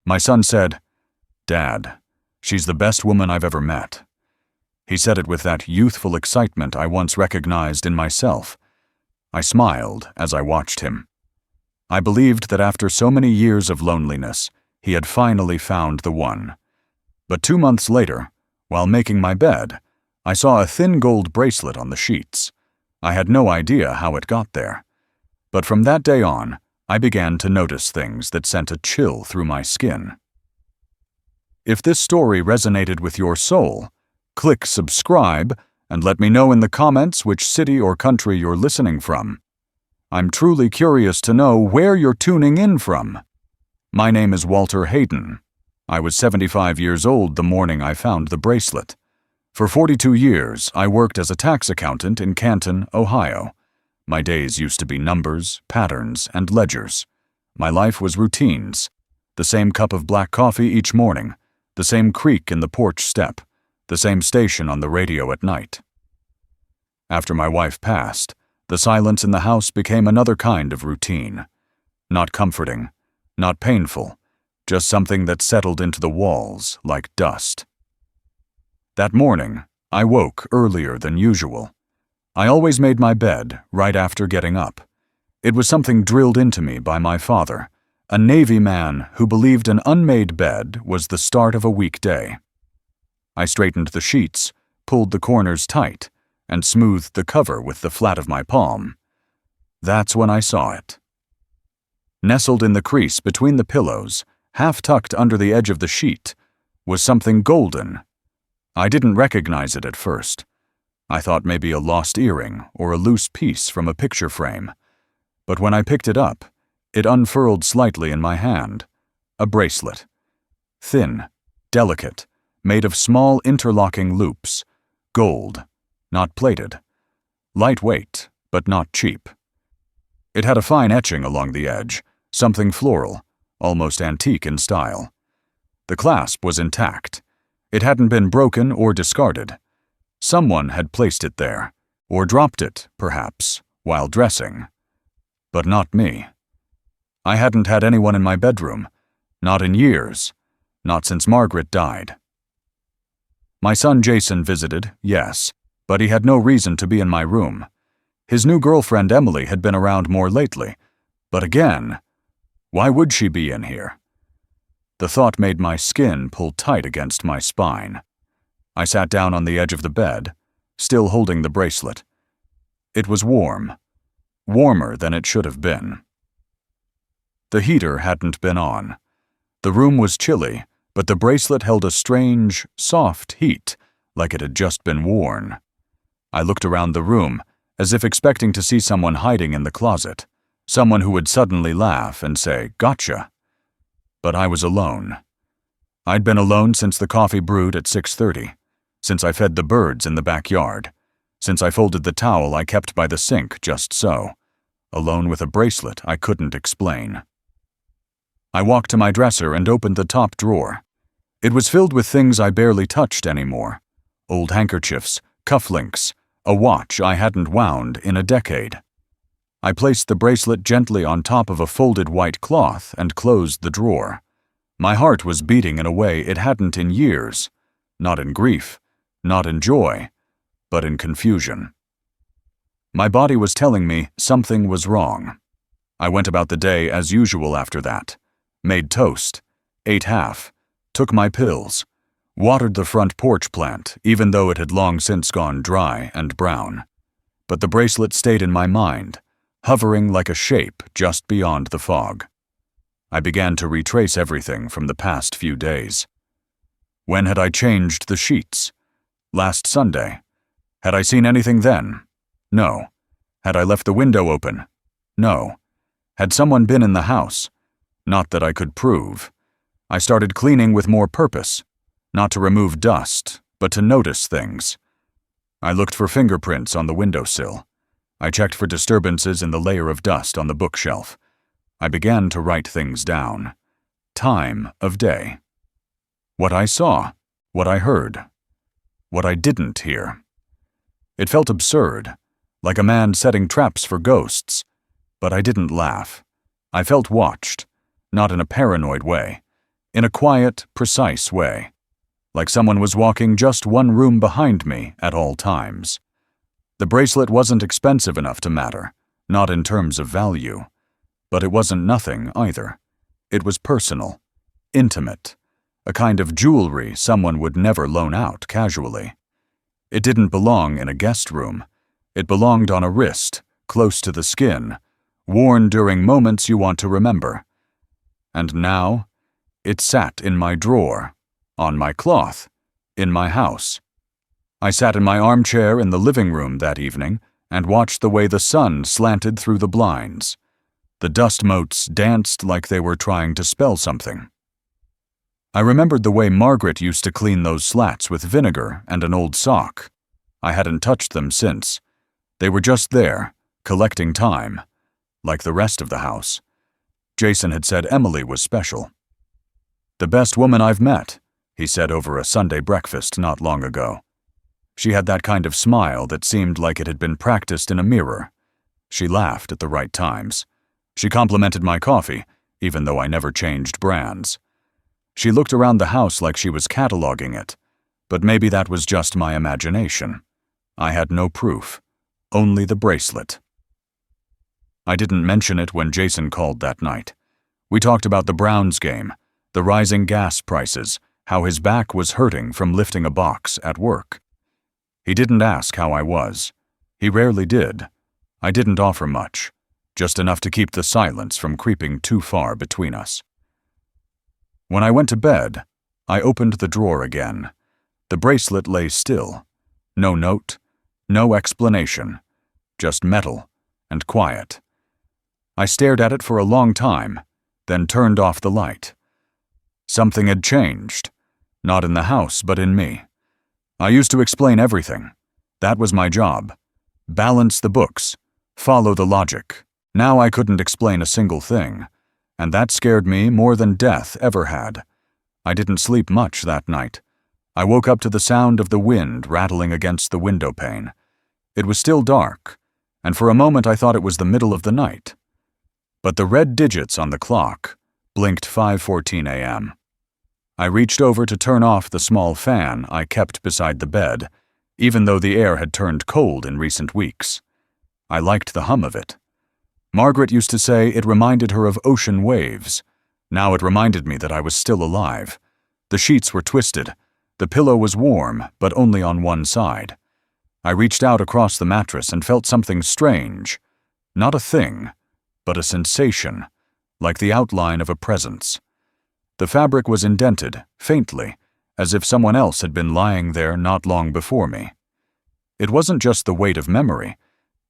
My son said, "Dad, she's the best woman I've ever met." He said it with that youthful excitement I once recognized in myself. I smiled as I watched him. I believed that after so many years of loneliness, he had finally found the one. But 2 months later, while making my bed, I saw a thin gold bracelet on the sheets. I had no idea how it got there. But from that day on, I began to notice things that sent a chill through my skin. If this story resonated with your soul, click subscribe and let me know in the comments which city or country you're listening from. I'm truly curious to know where you're tuning in from. My name is Walter Hayden. I was 75 years old the morning I found the bracelet. For 42 years, I worked as a tax accountant in Canton, Ohio. My days used to be numbers, patterns, and ledgers. My life was routines. The same cup of black coffee each morning, the same creak in the porch step, the same station on the radio at night. After my wife passed, the silence in the house became another kind of routine. Not comforting, not painful, just something that settled into the walls like dust. That morning, I woke earlier than usual. I always made my bed right after getting up. It was something drilled into me by my father, a Navy man who believed an unmade bed was the start of a weekday. I straightened the sheets, pulled the corners tight, and smoothed the cover with the flat of my palm. That's when I saw it. Nestled in the crease between the pillows, half tucked under the edge of the sheet, was something golden. I didn't recognize it at first. I thought maybe a lost earring or a loose piece from a picture frame. But when I picked it up, it unfurled slightly in my hand. A bracelet. Thin, delicate, made of small interlocking loops. Gold, not plated. Lightweight, but not cheap. It had a fine etching along the edge, something floral, almost antique in style. The clasp was intact. It hadn't been broken or discarded. Someone had placed it there, or dropped it, perhaps, while dressing. But not me. I hadn't had anyone in my bedroom, not in years, not since Margaret died. My son Jason visited, yes, but he had no reason to be in my room. His new girlfriend Emily had been around more lately, but again, why would she be in here? The thought made my skin pull tight against my spine. I sat down on the edge of the bed, still holding the bracelet. It was warm, warmer than it should have been. The heater hadn't been on. The room was chilly, but the bracelet held a strange, soft heat, like it had just been worn. I looked around the room, as if expecting to see someone hiding in the closet, someone who would suddenly laugh and say, "Gotcha." But I was alone. I'd been alone since the coffee brewed at 6:30, since I fed the birds in the backyard, since I folded the towel I kept by the sink just so, alone with a bracelet I couldn't explain. I walked to my dresser and opened the top drawer. It was filled with things I barely touched anymore. Old handkerchiefs, cufflinks, a watch I hadn't wound in a decade. I placed the bracelet gently on top of a folded white cloth and closed the drawer. My heart was beating in a way it hadn't in years, not in grief, not in joy, but in confusion. My body was telling me something was wrong. I went about the day as usual after that. Made toast, ate half, took my pills, watered the front porch plant even though it had long since gone dry and brown. But the bracelet stayed in my mind, hovering like a shape just beyond the fog. I began to retrace everything from the past few days. When had I changed the sheets? Last Sunday. Had I seen anything then? No. Had I left the window open? No. Had someone been in the house? Not that I could prove. I started cleaning with more purpose, not to remove dust, but to notice things. I looked for fingerprints on the windowsill. I checked for disturbances in the layer of dust on the bookshelf. I began to write things down. Time of day. What I saw, what I heard, what I didn't hear. It felt absurd, like a man setting traps for ghosts, but I didn't laugh. I felt watched, not in a paranoid way, in a quiet, precise way, like someone was walking just one room behind me at all times. The bracelet wasn't expensive enough to matter, not in terms of value. But it wasn't nothing either. It was personal, intimate, a kind of jewelry someone would never loan out casually. It didn't belong in a guest room. It belonged on a wrist, close to the skin, worn during moments you want to remember. And now, it sat in my drawer, on my cloth, in my house. I sat in my armchair in the living room that evening and watched the way the sun slanted through the blinds. The dust motes danced like they were trying to spell something. I remembered the way Margaret used to clean those slats with vinegar and an old sock. I hadn't touched them since. They were just there, collecting time, like the rest of the house. Jason had said Emily was special. "The best woman I've met," he said over a Sunday breakfast not long ago. She had that kind of smile that seemed like it had been practiced in a mirror. She laughed at the right times. She complimented my coffee, even though I never changed brands. She looked around the house like she was cataloging it, but maybe that was just my imagination. I had no proof, only the bracelet. I didn't mention it when Jason called that night. We talked about the Browns game, the rising gas prices, how his back was hurting from lifting a box at work. He didn't ask how I was. He rarely did. I didn't offer much. Just enough to keep the silence from creeping too far between us. When I went to bed, I opened the drawer again. The bracelet lay still. No note, no explanation, just metal and quiet. I stared at it for a long time, then turned off the light. Something had changed, not in the house, but in me. I used to explain everything. That was my job. Balance the books, follow the logic. Now I couldn't explain a single thing, and that scared me more than death ever had. I didn't sleep much that night. I woke up to the sound of the wind rattling against the window pane. It was still dark, and for a moment I thought it was the middle of the night. But the red digits on the clock blinked 5:14 a.m. I reached over to turn off the small fan I kept beside the bed, even though the air had turned cold in recent weeks. I liked the hum of it. Margaret used to say it reminded her of ocean waves. Now it reminded me that I was still alive. The sheets were twisted. The pillow was warm, but only on one side. I reached out across the mattress and felt something strange. Not a thing, but a sensation, like the outline of a presence. The fabric was indented, faintly, as if someone else had been lying there not long before me. It wasn't just the weight of memory.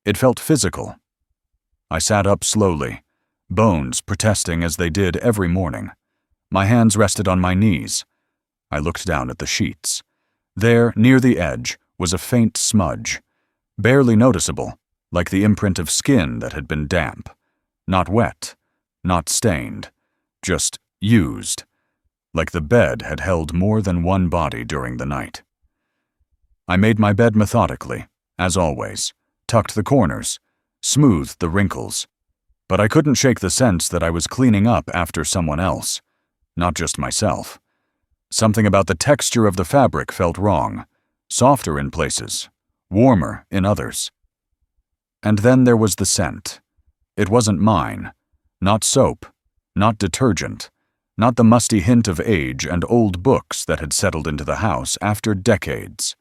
It felt physical. I sat up slowly, bones protesting as they did every morning. My hands rested on my knees. I looked down at the sheets. There, near the edge, was a faint smudge, barely noticeable, like the imprint of skin that had been damp. Not wet, not stained, just used, like the bed had held more than one body during the night. I made my bed methodically, as always, tucked the corners, smoothed the wrinkles, but I couldn't shake the sense that I was cleaning up after someone else, not just myself. Something about the texture of the fabric felt wrong, softer in places, warmer in others. And then there was the scent. It wasn't mine, not soap, not detergent, not the musty hint of age and old books that had settled into the house after decades.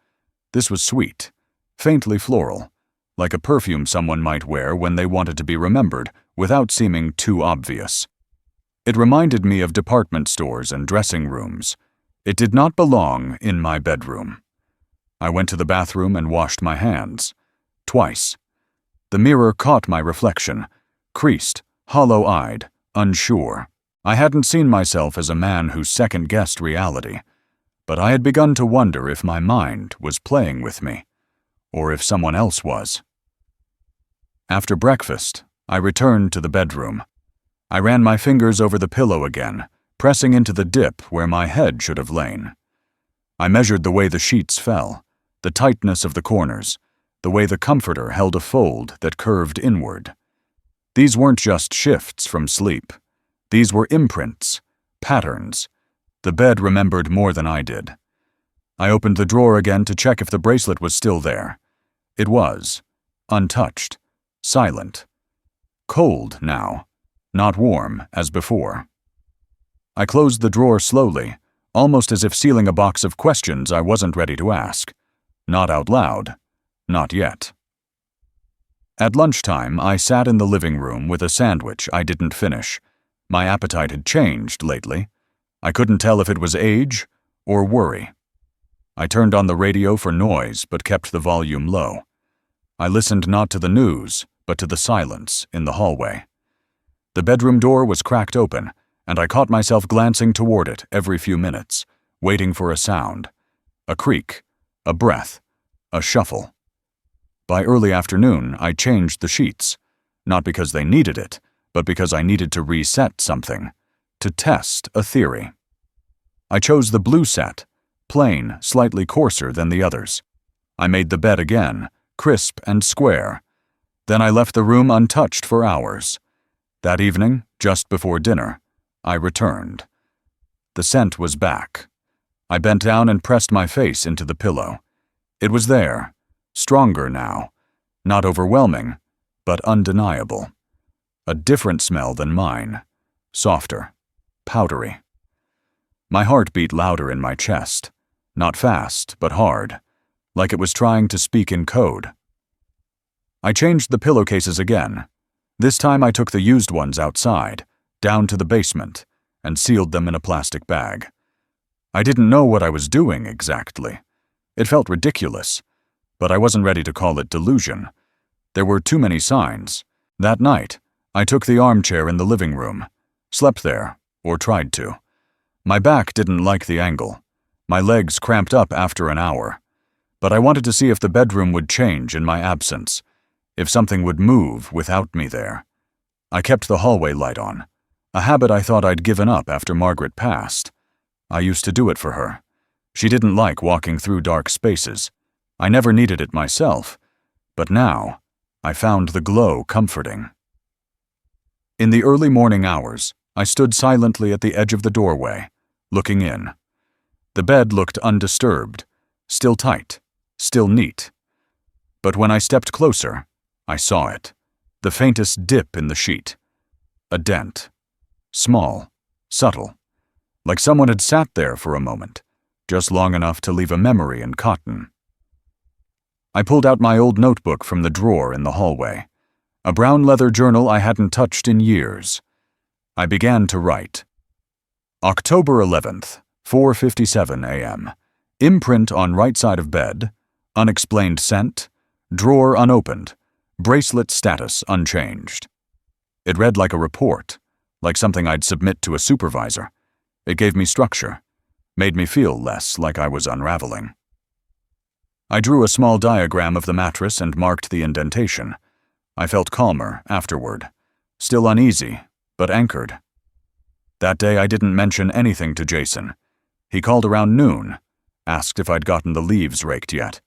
This was sweet, faintly floral, like a perfume someone might wear when they wanted to be remembered without seeming too obvious. It reminded me of department stores and dressing rooms. It did not belong in my bedroom. I went to the bathroom and washed my hands. Twice. The mirror caught my reflection, creased, hollow-eyed, unsure. I hadn't seen myself as a man who second-guessed reality, but I had begun to wonder if my mind was playing with me, or if someone else was. After breakfast, I returned to the bedroom. I ran my fingers over the pillow again, pressing into the dip where my head should have lain. I measured the way the sheets fell, the tightness of the corners, the way the comforter held a fold that curved inward. These weren't just shifts from sleep. These were imprints, patterns, The bed remembered more than I did. I opened the drawer again to check if the bracelet was still there. It was. Untouched. Silent. Cold now. Not warm, as before. I closed the drawer slowly, almost as if sealing a box of questions I wasn't ready to ask. Not out loud. Not yet. At lunchtime, I sat in the living room with a sandwich I didn't finish. My appetite had changed lately. I couldn't tell if it was age or worry. I turned on the radio for noise, but kept the volume low. I listened not to the news, but to the silence in the hallway. The bedroom door was cracked open, and I caught myself glancing toward it every few minutes, waiting for a sound. A creak, a breath, a shuffle. By early afternoon, I changed the sheets, not because they needed it, but because I needed to reset something, to test a theory. I chose the blue set, plain, slightly coarser than the others. I made the bed again, crisp and square. Then I left the room untouched for hours. That evening, just before dinner, I returned. The scent was back. I bent down and pressed my face into the pillow. It was there. Stronger now. Not overwhelming, but undeniable. A different smell than mine. Softer. Powdery. My heart beat louder in my chest. Not fast, but hard. Like it was trying to speak in code. I changed the pillowcases again. This time I took the used ones outside, down to the basement, and sealed them in a plastic bag. I didn't know what I was doing exactly. It felt ridiculous. But I wasn't ready to call it delusion. There were too many signs. That night, I took the armchair in the living room, slept there, or tried to. My back didn't like the angle. My legs cramped up after an hour. But I wanted to see if the bedroom would change in my absence, if something would move without me there. I kept the hallway light on, a habit I thought I'd given up after Margaret passed. I used to do it for her. She didn't like walking through dark spaces. I never needed it myself, but now I found the glow comforting. In the early morning hours, I stood silently at the edge of the doorway, looking in. The bed looked undisturbed, still tight, still neat. But when I stepped closer, I saw it, the faintest dip in the sheet. A dent. Small, subtle, like someone had sat there for a moment, just long enough to leave a memory in cotton. I pulled out my old notebook from the drawer in the hallway, a brown leather journal I hadn't touched in years. I began to write. October 11th, 4:57 a.m. Imprint on right side of bed, unexplained scent, drawer unopened, bracelet status unchanged. It read like a report, like something I'd submit to a supervisor. It gave me structure, made me feel less like I was unraveling. I drew a small diagram of the mattress and marked the indentation. I felt calmer afterward, still uneasy, but anchored. That day I didn't mention anything to Jason. He called around noon, asked if I'd gotten the leaves raked yet.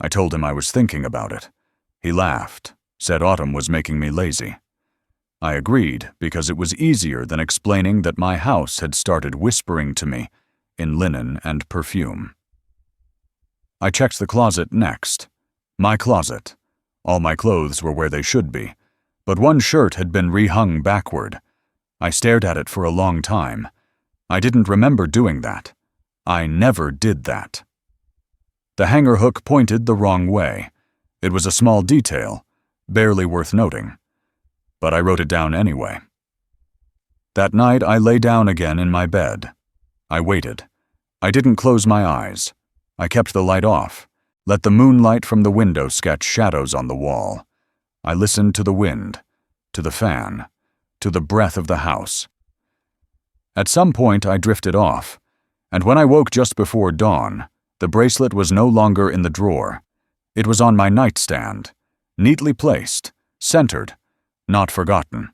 I told him I was thinking about it. He laughed, said autumn was making me lazy. I agreed because it was easier than explaining that my house had started whispering to me in linen and perfume. I checked the closet next. My closet. All my clothes were where they should be, but one shirt had been rehung backward. I stared at it for a long time. I didn't remember doing that. I never did that. The hanger hook pointed the wrong way. It was a small detail, barely worth noting. But I wrote it down anyway. That night I lay down again in my bed. I waited. I didn't close my eyes. I kept the light off, let the moonlight from the window sketch shadows on the wall. I listened to the wind, to the fan, to the breath of the house. At some point I drifted off, and when I woke just before dawn, the bracelet was no longer in the drawer. It was on my nightstand, neatly placed, centered, not forgotten.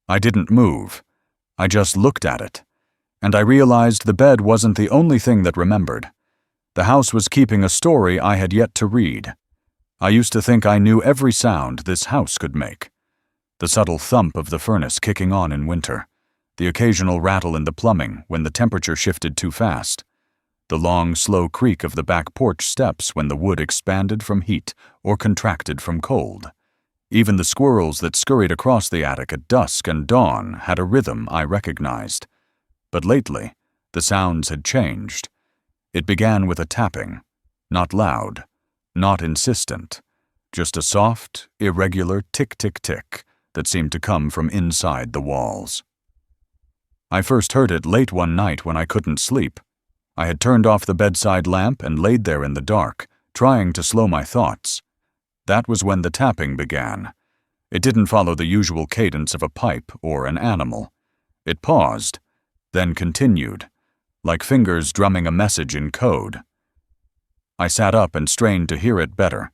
I didn't move. I just looked at it, and I realized the bed wasn't the only thing that remembered. The house was keeping a story I had yet to read. I used to think I knew every sound this house could make. The subtle thump of the furnace kicking on in winter, the occasional rattle in the plumbing when the temperature shifted too fast, the long, slow creak of the back porch steps when the wood expanded from heat or contracted from cold. Even the squirrels that scurried across the attic at dusk and dawn had a rhythm I recognized. But lately, the sounds had changed. It began with a tapping, not loud, not insistent, just a soft, irregular tick-tick-tick that seemed to come from inside the walls. I first heard it late one night when I couldn't sleep. I had turned off the bedside lamp and laid there in the dark, trying to slow my thoughts. That was when the tapping began. It didn't follow the usual cadence of a pipe or an animal. It paused, then continued, like fingers drumming a message in code. I sat up and strained to hear it better.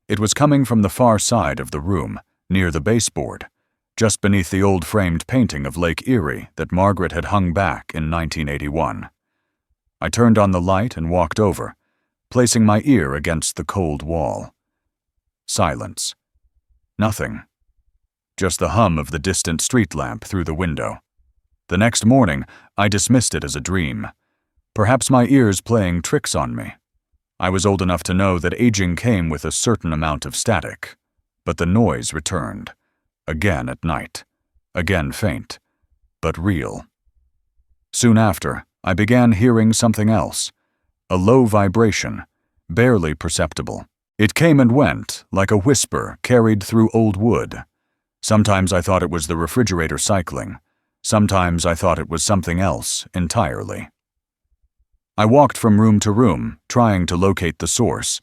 It was coming from the far side of the room, near the baseboard, just beneath the old framed painting of Lake Erie that Margaret had hung back in 1981. I turned on the light and walked over, placing my ear against the cold wall. Silence. Nothing. Just the hum of the distant street lamp through the window. The next morning, I dismissed it as a dream. Perhaps my ears playing tricks on me. I was old enough to know that aging came with a certain amount of static. But the noise returned. Again at night. Again faint. But real. Soon after, I began hearing something else. A low vibration, barely perceptible. It came and went, like a whisper carried through old wood. Sometimes I thought it was the refrigerator cycling. Sometimes I thought it was something else entirely. I walked from room to room, trying to locate the source.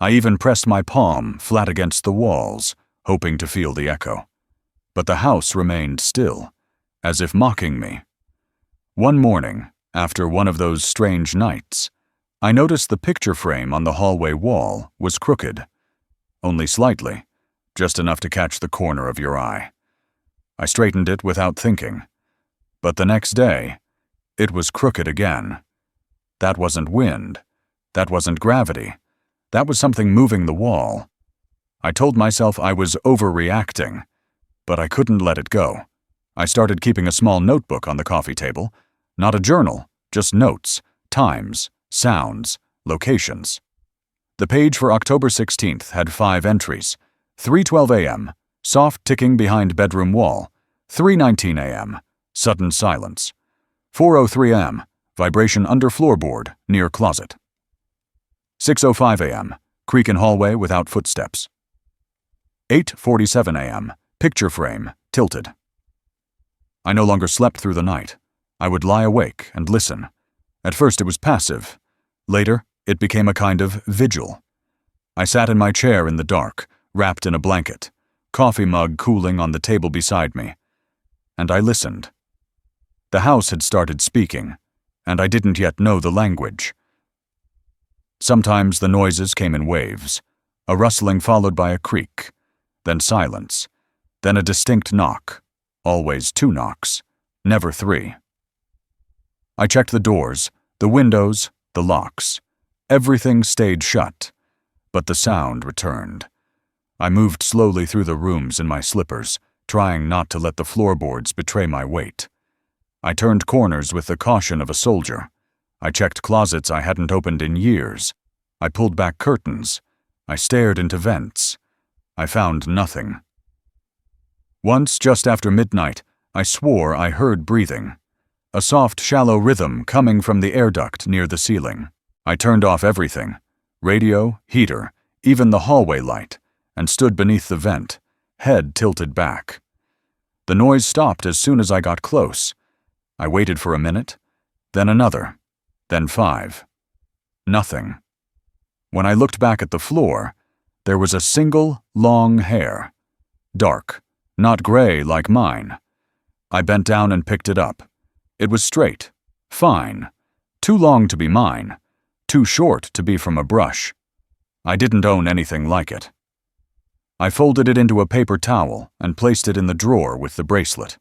I even pressed my palm flat against the walls, hoping to feel the echo. But the house remained still, as if mocking me. One morning, after one of those strange nights, I noticed the picture frame on the hallway wall was crooked. Only slightly, just enough to catch the corner of your eye. I straightened it without thinking. But the next day, it was crooked again. That wasn't wind. That wasn't gravity. That was something moving the wall. I told myself I was overreacting, but I couldn't let it go. I started keeping a small notebook on the coffee table. Not a journal, just notes, times, sounds, locations. The page for October 16th had 5 entries. 3:12 a.m., soft ticking behind bedroom wall. 3:19 a.m., sudden silence. 4:03 a.m., vibration under floorboard, near closet. 6:05 a.m., creak in hallway without footsteps. 8:47 a.m., picture frame, tilted. I no longer slept through the night. I would lie awake and listen. At first it was passive. Later, it became a kind of vigil. I sat in my chair in the dark, wrapped in a blanket, coffee mug cooling on the table beside me. And I listened. The house had started speaking, and I didn't yet know the language. Sometimes the noises came in waves, a rustling followed by a creak, then silence, then a distinct knock, always 2 knocks, never 3. I checked the doors, the windows, the locks. Everything stayed shut, but the sound returned. I moved slowly through the rooms in my slippers, trying not to let the floorboards betray my weight. I turned corners with the caution of a soldier. I checked closets I hadn't opened in years. I pulled back curtains. I stared into vents. I found nothing. Once, just after midnight, I swore I heard breathing. A soft, shallow rhythm coming from the air duct near the ceiling. I turned off everything, radio, heater, even the hallway light, and stood beneath the vent, head tilted back. The noise stopped as soon as I got close. I waited for a minute, then another, then 5. Nothing. When I looked back at the floor, there was a single, long hair. Dark, not gray like mine. I bent down and picked it up. It was straight, fine, too long to be mine, too short to be from a brush. I didn't own anything like it. I folded it into a paper towel and placed it in the drawer with the bracelet.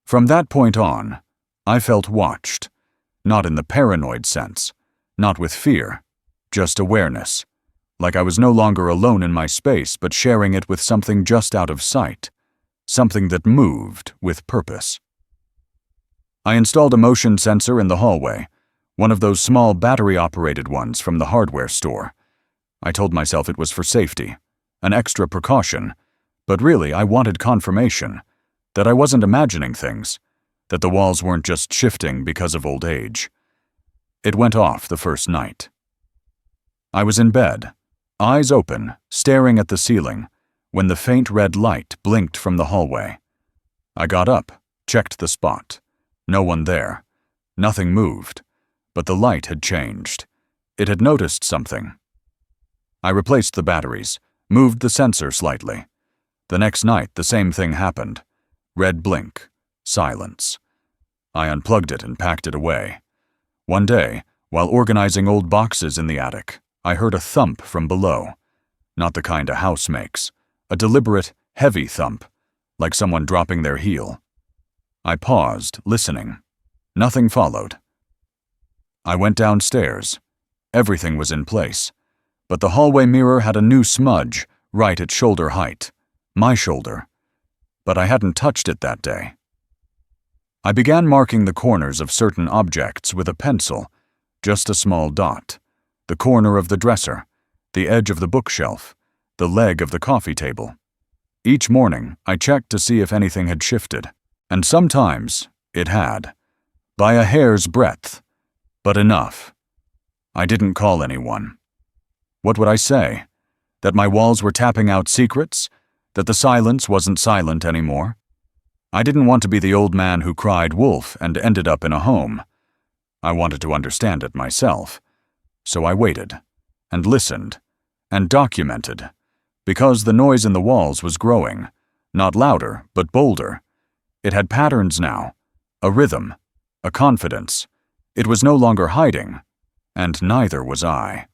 From that point on, I felt watched, not in the paranoid sense, not with fear, just awareness, like I was no longer alone in my space but sharing it with something just out of sight, something that moved with purpose. I installed a motion sensor in the hallway, one of those small battery-operated ones from the hardware store. I told myself it was for safety, an extra precaution, but really I wanted confirmation that I wasn't imagining things, that the walls weren't just shifting because of old age. It went off the first night. I was in bed, eyes open, staring at the ceiling, when the faint red light blinked from the hallway. I got up, checked the spot. No one there. Nothing moved. But the light had changed. It had noticed something. I replaced the batteries, moved the sensor slightly. The next night, the same thing happened. Red blink. Silence. I unplugged it and packed it away. One day, while organizing old boxes in the attic, I heard a thump from below. Not the kind a house makes. A deliberate, heavy thump, like someone dropping their heel. I paused, listening. Nothing followed. I went downstairs. Everything was in place, but the hallway mirror had a new smudge right at shoulder height. My shoulder. But I hadn't touched it that day. I began marking the corners of certain objects with a pencil, just a small dot. The corner of the dresser, the edge of the bookshelf, the leg of the coffee table. Each morning, I checked to see if anything had shifted, and sometimes it had. By a hair's breadth, but enough. I didn't call anyone. What would I say? That my walls were tapping out secrets? That the silence wasn't silent anymore? I didn't want to be the old man who cried wolf and ended up in a home. I wanted to understand it myself. So I waited, and listened, and documented, because the noise in the walls was growing, not louder, but bolder. It had patterns now, a rhythm, a confidence. It was no longer hiding, and neither was I.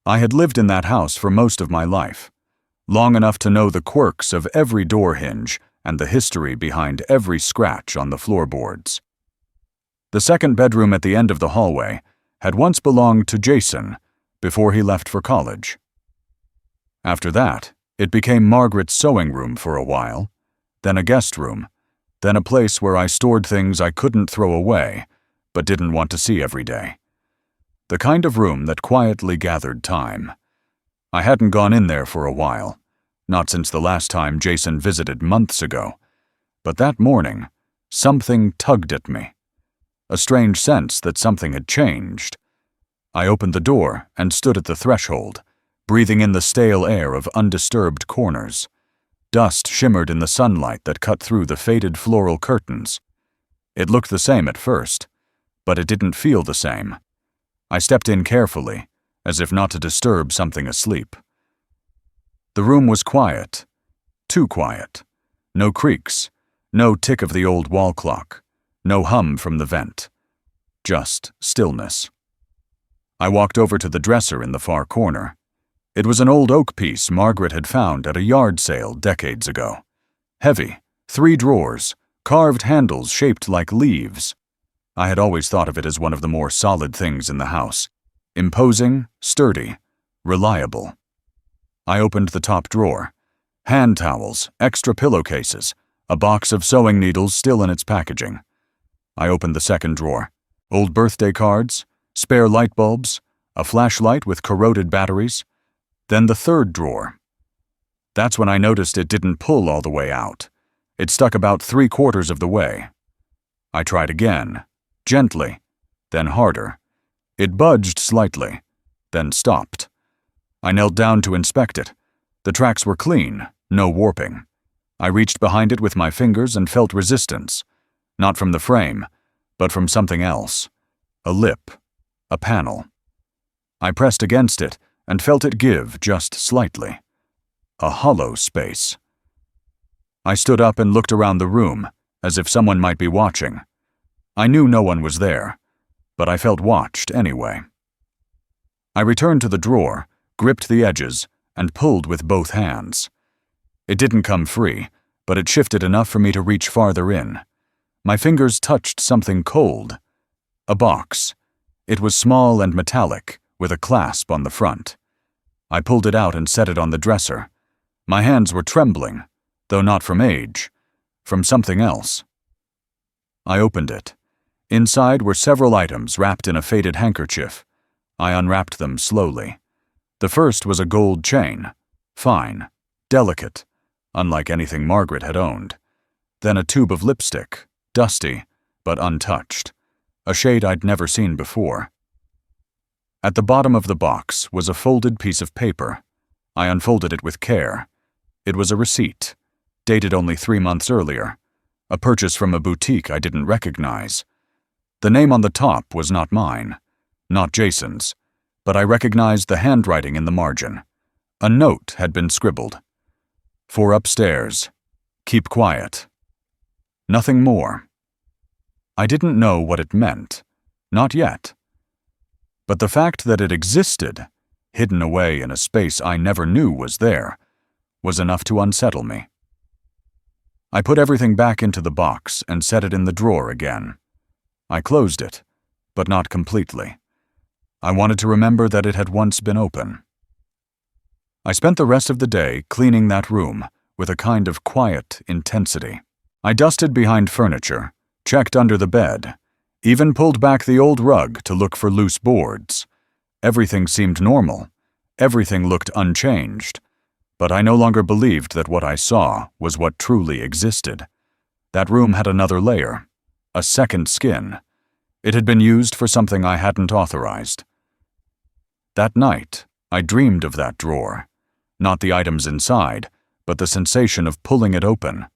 I had lived in that house for most of my life, long enough to know the quirks of every door hinge and the history behind every scratch on the floorboards. The second bedroom at the end of the hallway had once belonged to Jason before he left for college. After that, it became Margaret's sewing room for a while, then a guest room, then a place where I stored things I couldn't throw away, but didn't want to see every day. The kind of room that quietly gathered time. I hadn't gone in there for a while, not since the last time Jason visited months ago, but that morning, something tugged at me. A strange sense that something had changed. I opened the door and stood at the threshold, breathing in the stale air of undisturbed corners. Dust shimmered in the sunlight that cut through the faded floral curtains. It looked the same at first, but it didn't feel the same. I stepped in carefully, as if not to disturb something asleep. The room was quiet. Too quiet. No creaks, no tick of the old wall clock, no hum from the vent. Just stillness. I walked over to the dresser in the far corner. It was an old oak piece Margaret had found at a yard sale decades ago. Heavy, 3 drawers, carved handles shaped like leaves. I had always thought of it as one of the more solid things in the house. Imposing, sturdy, reliable. I opened the top drawer. Hand towels, extra pillowcases, a box of sewing needles still in its packaging. I opened the second drawer. Old birthday cards, spare light bulbs, a flashlight with corroded batteries. Then the third drawer. That's when I noticed it didn't pull all the way out. It stuck about 3/4 of the way. I tried again, gently, then harder. It budged slightly, then stopped. I knelt down to inspect it. The tracks were clean, no warping. I reached behind it with my fingers and felt resistance, not from the frame, but from something else. A lip, a panel. I pressed against it and felt it give just slightly. A hollow space. I stood up and looked around the room, as if someone might be watching. I knew no one was there, but I felt watched anyway. I returned to the drawer, gripped the edges, and pulled with both hands. It didn't come free, but it shifted enough for me to reach farther in. My fingers touched something cold. A box. It was small and metallic, with a clasp on the front. I pulled it out and set it on the dresser. My hands were trembling, though not from age, from something else. I opened it. Inside were several items wrapped in a faded handkerchief. I unwrapped them slowly. The first was a gold chain. Fine. Delicate. Unlike anything Margaret had owned. Then a tube of lipstick. Dusty, but untouched. A shade I'd never seen before. At the bottom of the box was a folded piece of paper. I unfolded it with care. It was a receipt, dated only 3 months earlier, a purchase from a boutique I didn't recognize. The name on the top was not mine, not Jason's, but I recognized the handwriting in the margin. A note had been scribbled. For upstairs. Keep quiet. Nothing more. I didn't know what it meant. Not yet. But the fact that it existed, hidden away in a space I never knew was there, was enough to unsettle me. I put everything back into the box and set it in the drawer again. I closed it, but not completely. I wanted to remember that it had once been open. I spent the rest of the day cleaning that room with a kind of quiet intensity. I dusted behind furniture, checked under the bed, even pulled back the old rug to look for loose boards. Everything seemed normal. Everything looked unchanged. But I no longer believed that what I saw was what truly existed. That room had another layer, a second skin. It had been used for something I hadn't authorized. That night, I dreamed of that drawer. Not the items inside, but the sensation of pulling it open,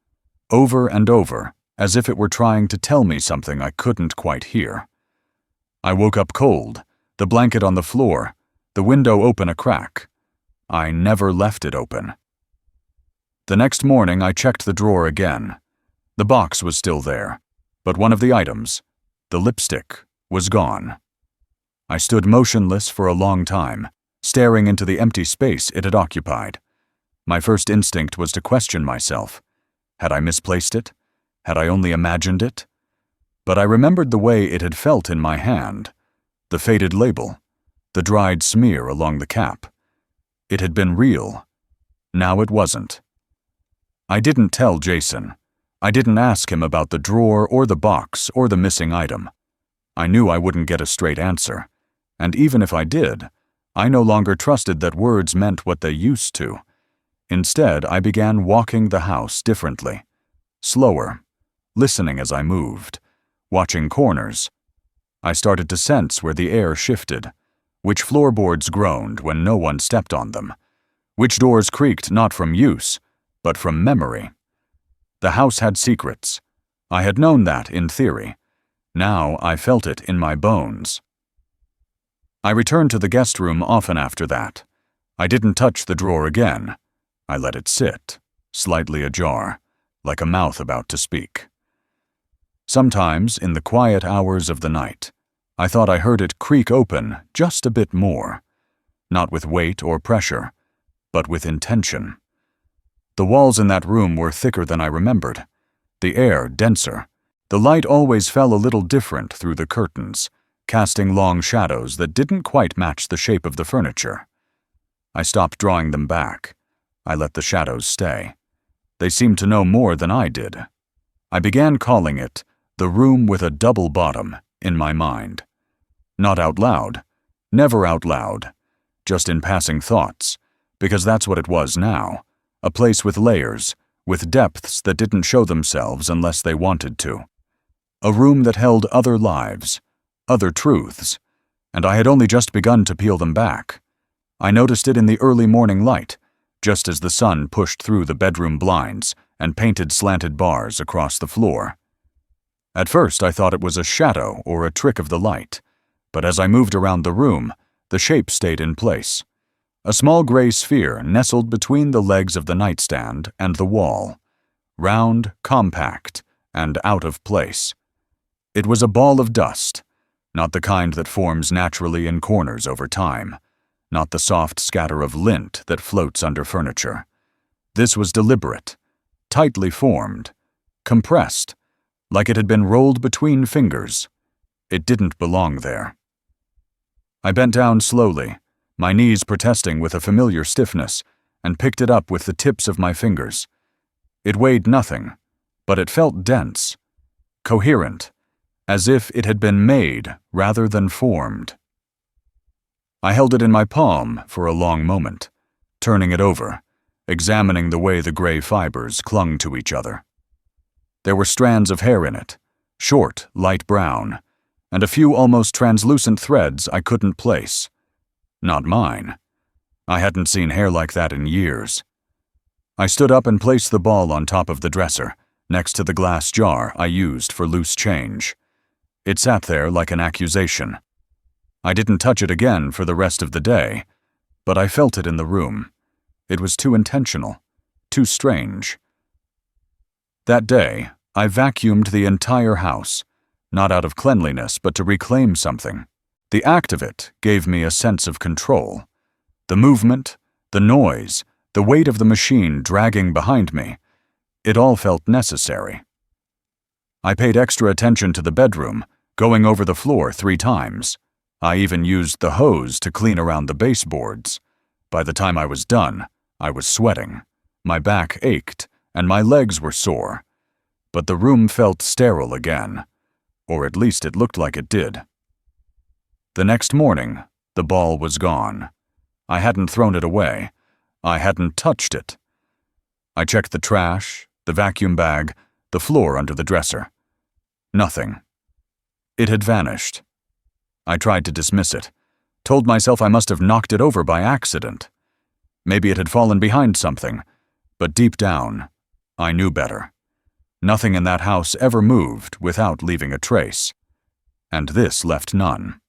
over and over, as if it were trying to tell me something I couldn't quite hear. I woke up cold, the blanket on the floor, the window open a crack. I never left it open. The next morning I checked the drawer again. The box was still there, but one of the items, the lipstick, was gone. I stood motionless for a long time, staring into the empty space it had occupied. My first instinct was to question myself. Had I misplaced it? Had I only imagined it? But I remembered the way it had felt in my hand, the faded label, the dried smear along the cap. It had been real. Now it wasn't. I didn't tell Jason. I didn't ask him about the drawer or the box or the missing item. I knew I wouldn't get a straight answer, and even if I did, I no longer trusted that words meant what they used to. Instead, I began walking the house differently, slower, listening as I moved, watching corners. I started to sense where the air shifted, which floorboards groaned when no one stepped on them, which doors creaked not from use, but from memory. The house had secrets. I had known that in theory. Now I felt it in my bones. I returned to the guest room often after that. I didn't touch the drawer again. I let it sit, slightly ajar, like a mouth about to speak. Sometimes, in the quiet hours of the night, I thought I heard it creak open just a bit more, not with weight or pressure, but with intention. The walls in that room were thicker than I remembered, the air denser. The light always fell a little different through the curtains, casting long shadows that didn't quite match the shape of the furniture. I stopped drawing them back. I let the shadows stay. They seemed to know more than I did. I began calling it the room with a double bottom in my mind. Not out loud, never out loud, just in passing thoughts, because that's what it was now, a place with layers, with depths that didn't show themselves unless they wanted to. A room that held other lives, other truths, and I had only just begun to peel them back. I noticed it in the early morning light, just as the sun pushed through the bedroom blinds and painted slanted bars across the floor. At first I thought it was a shadow or a trick of the light, but as I moved around the room, the shape stayed in place. A small gray sphere nestled between the legs of the nightstand and the wall, round, compact, and out of place. It was a ball of dust, not the kind that forms naturally in corners over time, not the soft scatter of lint that floats under furniture. This was deliberate, tightly formed, compressed, like it had been rolled between fingers. It didn't belong there. I bent down slowly, my knees protesting with a familiar stiffness, and picked it up with the tips of my fingers. It weighed nothing, but it felt dense. coherent, as if it had been made rather than formed. I held it in my palm for a long moment, turning it over, examining the way the gray fibers clung to each other. There were strands of hair in it, short, light brown, and a few almost translucent threads I couldn't place. Not mine. I hadn't seen hair like that in years. I stood up and placed the ball on top of the dresser, next to the glass jar I used for loose change. It sat there like an accusation. I didn't touch it again for the rest of the day, but I felt it in the room. It was too intentional, too strange. That day, I vacuumed the entire house, not out of cleanliness, but to reclaim something. The act of it gave me a sense of control. The movement, the noise, the weight of the machine dragging behind me, it all felt necessary. I paid extra attention to the bedroom, going over the floor 3 times. I even used the hose to clean around the baseboards. By the time I was done, I was sweating. My back ached, and my legs were sore. But the room felt sterile again, or at least it looked like it did. The next morning, the ball was gone. I hadn't thrown it away. I hadn't touched it. I checked the trash, the vacuum bag, the floor under the dresser. Nothing. It had vanished. I tried to dismiss it, told myself I must have knocked it over by accident. Maybe it had fallen behind something, but deep down, I knew better. Nothing in that house ever moved without leaving a trace, and this left none.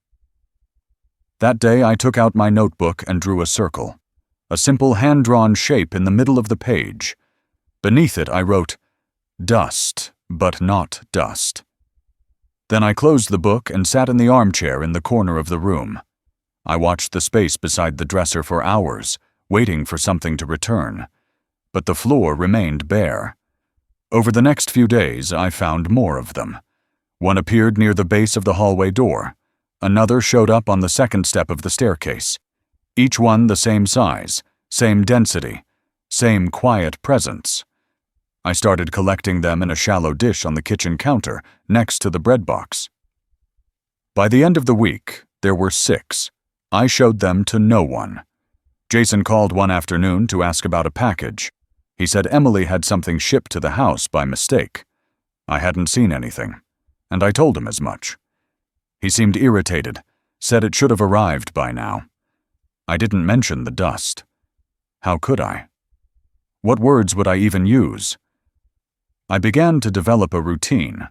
That day I took out my notebook and drew a circle, a simple hand-drawn shape in the middle of the page. Beneath it I wrote, "Dust, but not dust." Then I closed the book and sat in the armchair in the corner of the room. I watched the space beside the dresser for hours, waiting for something to return. But the floor remained bare. Over the next few days, I found more of them. One appeared near the base of the hallway door. Another showed up on the second step of the staircase. Each one the same size, same density, same quiet presence. I started collecting them in a shallow dish on the kitchen counter next to the bread box. By the end of the week, there were 6. I showed them to no one. Jason called one afternoon to ask about a package. He said Emily had something shipped to the house by mistake. I hadn't seen anything, and I told him as much. He seemed irritated, said it should have arrived by now. I didn't mention the dust. How could I? What words would I even use? I began to develop a routine.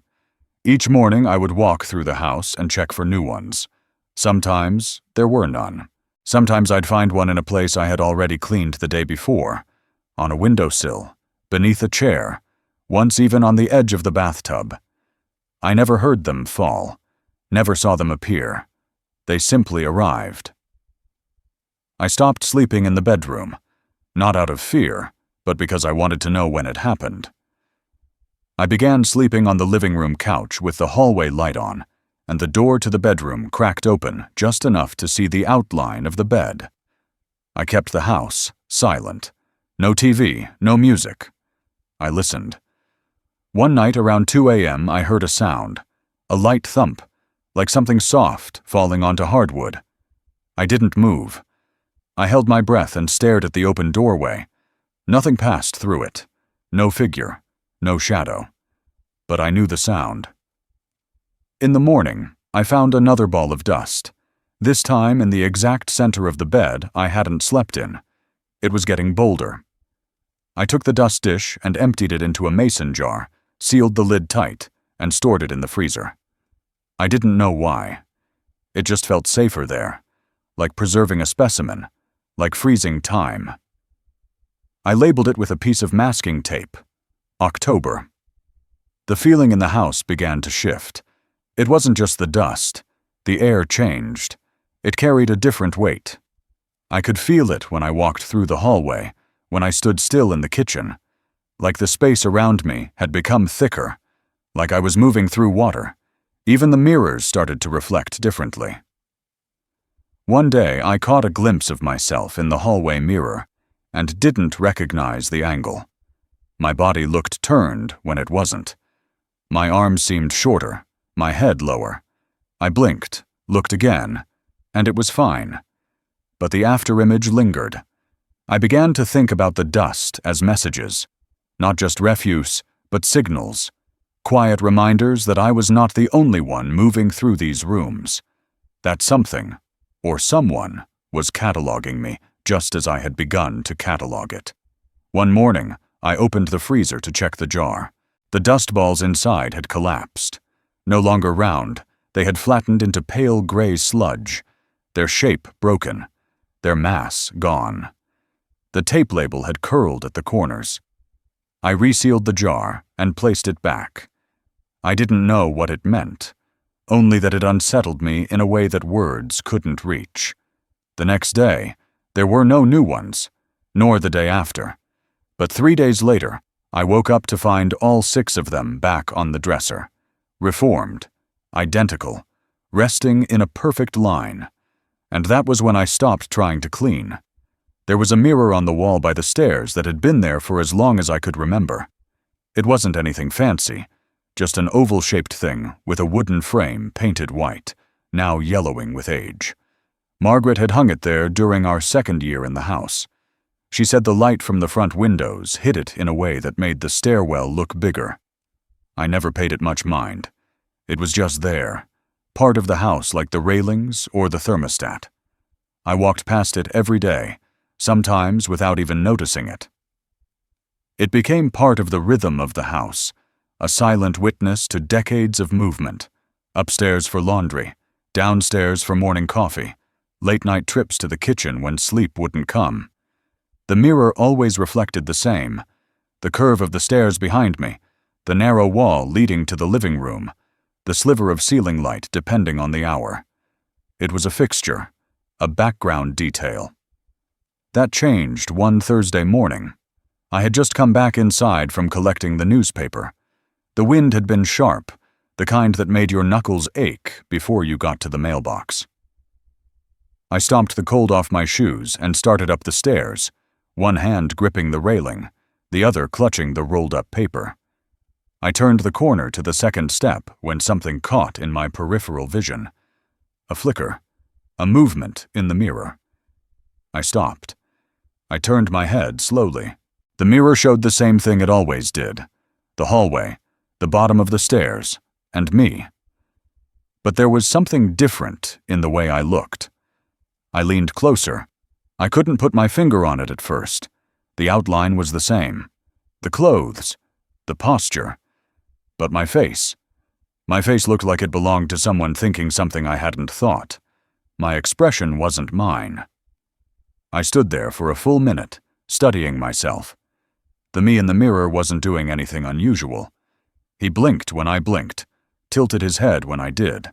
Each morning I would walk through the house and check for new ones. Sometimes there were none. Sometimes I'd find one in a place I had already cleaned the day before, on a windowsill, beneath a chair, once even on the edge of the bathtub. I never heard them fall, never saw them appear. They simply arrived. I stopped sleeping in the bedroom, not out of fear, but because I wanted to know when it happened. I began sleeping on the living room couch with the hallway light on, and the door to the bedroom cracked open just enough to see the outline of the bed. I kept the house silent. No TV, no music. I listened. One night around 2 a.m. I heard a sound, a light thump, like something soft falling onto hardwood. I didn't move. I held my breath and stared at the open doorway. Nothing passed through it. No figure, no shadow. But I knew the sound. In the morning, I found another ball of dust, this time in the exact center of the bed I hadn't slept in. It was getting bolder. I took the dust dish and emptied it into a mason jar, sealed the lid tight, and stored it in the freezer. I didn't know why. It just felt safer there, like preserving a specimen, like freezing time. I labeled it with a piece of masking tape. October. The feeling in the house began to shift. It wasn't just the dust. The air changed. It carried a different weight. I could feel it when I walked through the hallway, when I stood still in the kitchen, like the space around me had become thicker, like I was moving through water. Even the mirrors started to reflect differently. One day I caught a glimpse of myself in the hallway mirror and didn't recognize the angle. My body looked turned when it wasn't. My arms seemed shorter, my head lower. I blinked, looked again, and it was fine. But the afterimage lingered. I began to think about the dust as messages, not just refuse, but signals, quiet reminders that I was not the only one moving through these rooms, that something, or someone, was cataloging me just as I had begun to catalog it. One morning, I opened the freezer to check the jar. The dust balls inside had collapsed. No longer round, they had flattened into pale gray sludge, their shape broken, their mass gone. The tape label had curled at the corners. I resealed the jar and placed it back. I didn't know what it meant, only that it unsettled me in a way that words couldn't reach. The next day, there were no new ones, nor the day after. But 3 days later, I woke up to find all 6 of them back on the dresser, reformed, identical, resting in a perfect line. And that was when I stopped trying to clean. There was a mirror on the wall by the stairs that had been there for as long as I could remember. It wasn't anything fancy, just an oval-shaped thing with a wooden frame painted white, now yellowing with age. Margaret had hung it there during our 2nd year in the house. She said the light from the front windows hit it in a way that made the stairwell look bigger. I never paid it much mind. It was just there, part of the house like the railings or the thermostat. I walked past it every day, sometimes without even noticing it. It became part of the rhythm of the house, a silent witness to decades of movement, upstairs for laundry, downstairs for morning coffee, late-night trips to the kitchen when sleep wouldn't come. The mirror always reflected the same, the curve of the stairs behind me, the narrow wall leading to the living room, the sliver of ceiling light depending on the hour. It was a fixture, a background detail. That changed one Thursday morning. I had just come back inside from collecting the newspaper. The wind had been sharp, the kind that made your knuckles ache before you got to the mailbox. I stomped the cold off my shoes and started up the stairs, one hand gripping the railing, the other clutching the rolled-up paper. I turned the corner to the 2nd step when something caught in my peripheral vision. A flicker, a movement in the mirror. I stopped. I turned my head slowly. The mirror showed the same thing it always did. The hallway, the bottom of the stairs, and me. But there was something different in the way I looked. I leaned closer. I couldn't put my finger on it at first. The outline was the same. The clothes, the posture. But my face looked like it belonged to someone thinking something I hadn't thought. My expression wasn't mine. I stood there for a full minute, studying myself. The me in the mirror wasn't doing anything unusual. He blinked when I blinked, tilted his head when I did.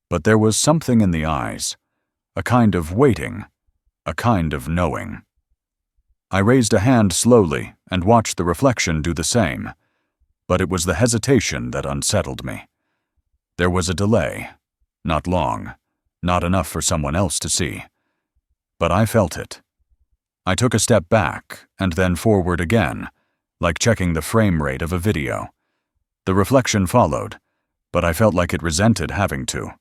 But there was something in the eyes, a kind of waiting, a kind of knowing. I raised a hand slowly and watched the reflection do the same, but it was the hesitation that unsettled me. There was a delay, not long, not enough for someone else to see. But I felt it. I took a step back and then forward again, like checking the frame rate of a video. The reflection followed, but I felt like it resented having to.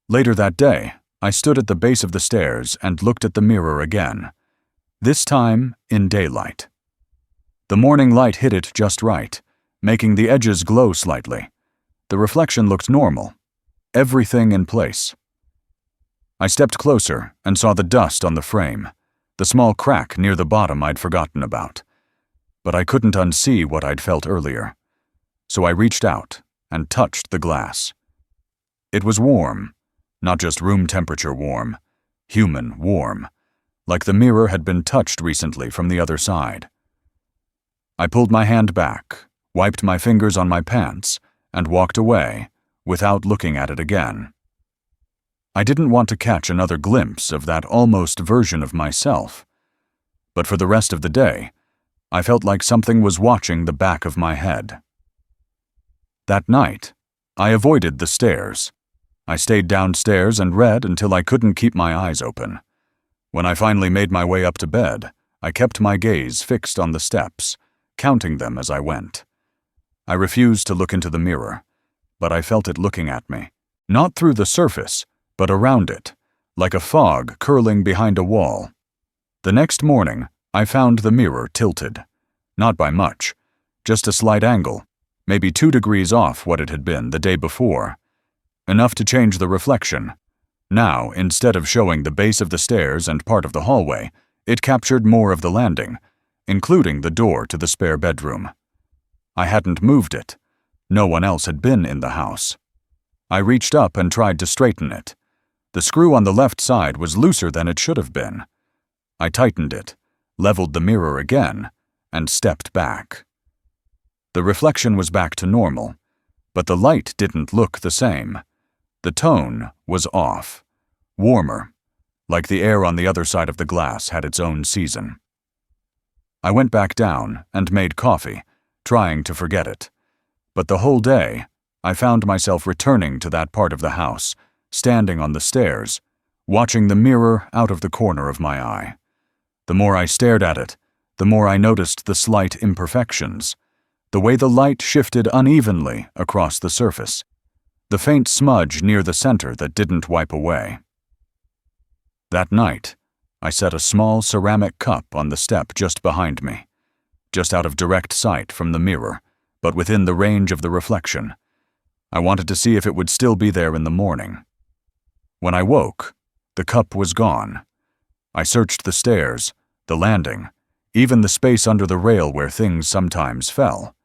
Later that day, I stood at the base of the stairs and looked at the mirror again, this time in daylight. The morning light hit it just right, making the edges glow slightly. The reflection looked normal, everything in place. I stepped closer and saw the dust on the frame, the small crack near the bottom I'd forgotten about. But I couldn't unsee what I'd felt earlier. So I reached out and touched the glass. It was warm, not just room temperature warm, human warm, like the mirror had been touched recently from the other side. I pulled my hand back, wiped my fingers on my pants, and walked away without looking at it again. I didn't want to catch another glimpse of that almost version of myself. But for the rest of the day, I felt like something was watching the back of my head. That night, I avoided the stairs. I stayed downstairs and read until I couldn't keep my eyes open. When I finally made my way up to bed, I kept my gaze fixed on the steps, counting them as I went. I refused to look into the mirror, but I felt it looking at me. Not through the surface, but around it, like a fog curling behind a wall. The next morning, I found the mirror tilted. Not by much, just a slight angle, maybe 2 degrees off what it had been the day before. Enough to change the reflection. Now, instead of showing the base of the stairs and part of the hallway, it captured more of the landing, including the door to the spare bedroom. I hadn't moved it. No one else had been in the house. I reached up and tried to straighten it. The screw on the left side was looser than it should have been. I tightened it, leveled the mirror again, and stepped back. The reflection was back to normal, but the light didn't look the same. The tone was off, warmer, like the air on the other side of the glass had its own season. I went back down and made coffee, trying to forget it. But the whole day, I found myself returning to that part of the house, standing on the stairs, watching the mirror out of the corner of my eye. The more I stared at it, the more I noticed the slight imperfections, the way the light shifted unevenly across the surface, the faint smudge near the center that didn't wipe away. That night, I set a small ceramic cup on the step just behind me, just out of direct sight from the mirror, but within the range of the reflection. I wanted to see if it would still be there in the morning. When I woke, the cup was gone. I searched the stairs, the landing, even the space under the rail where things sometimes fell.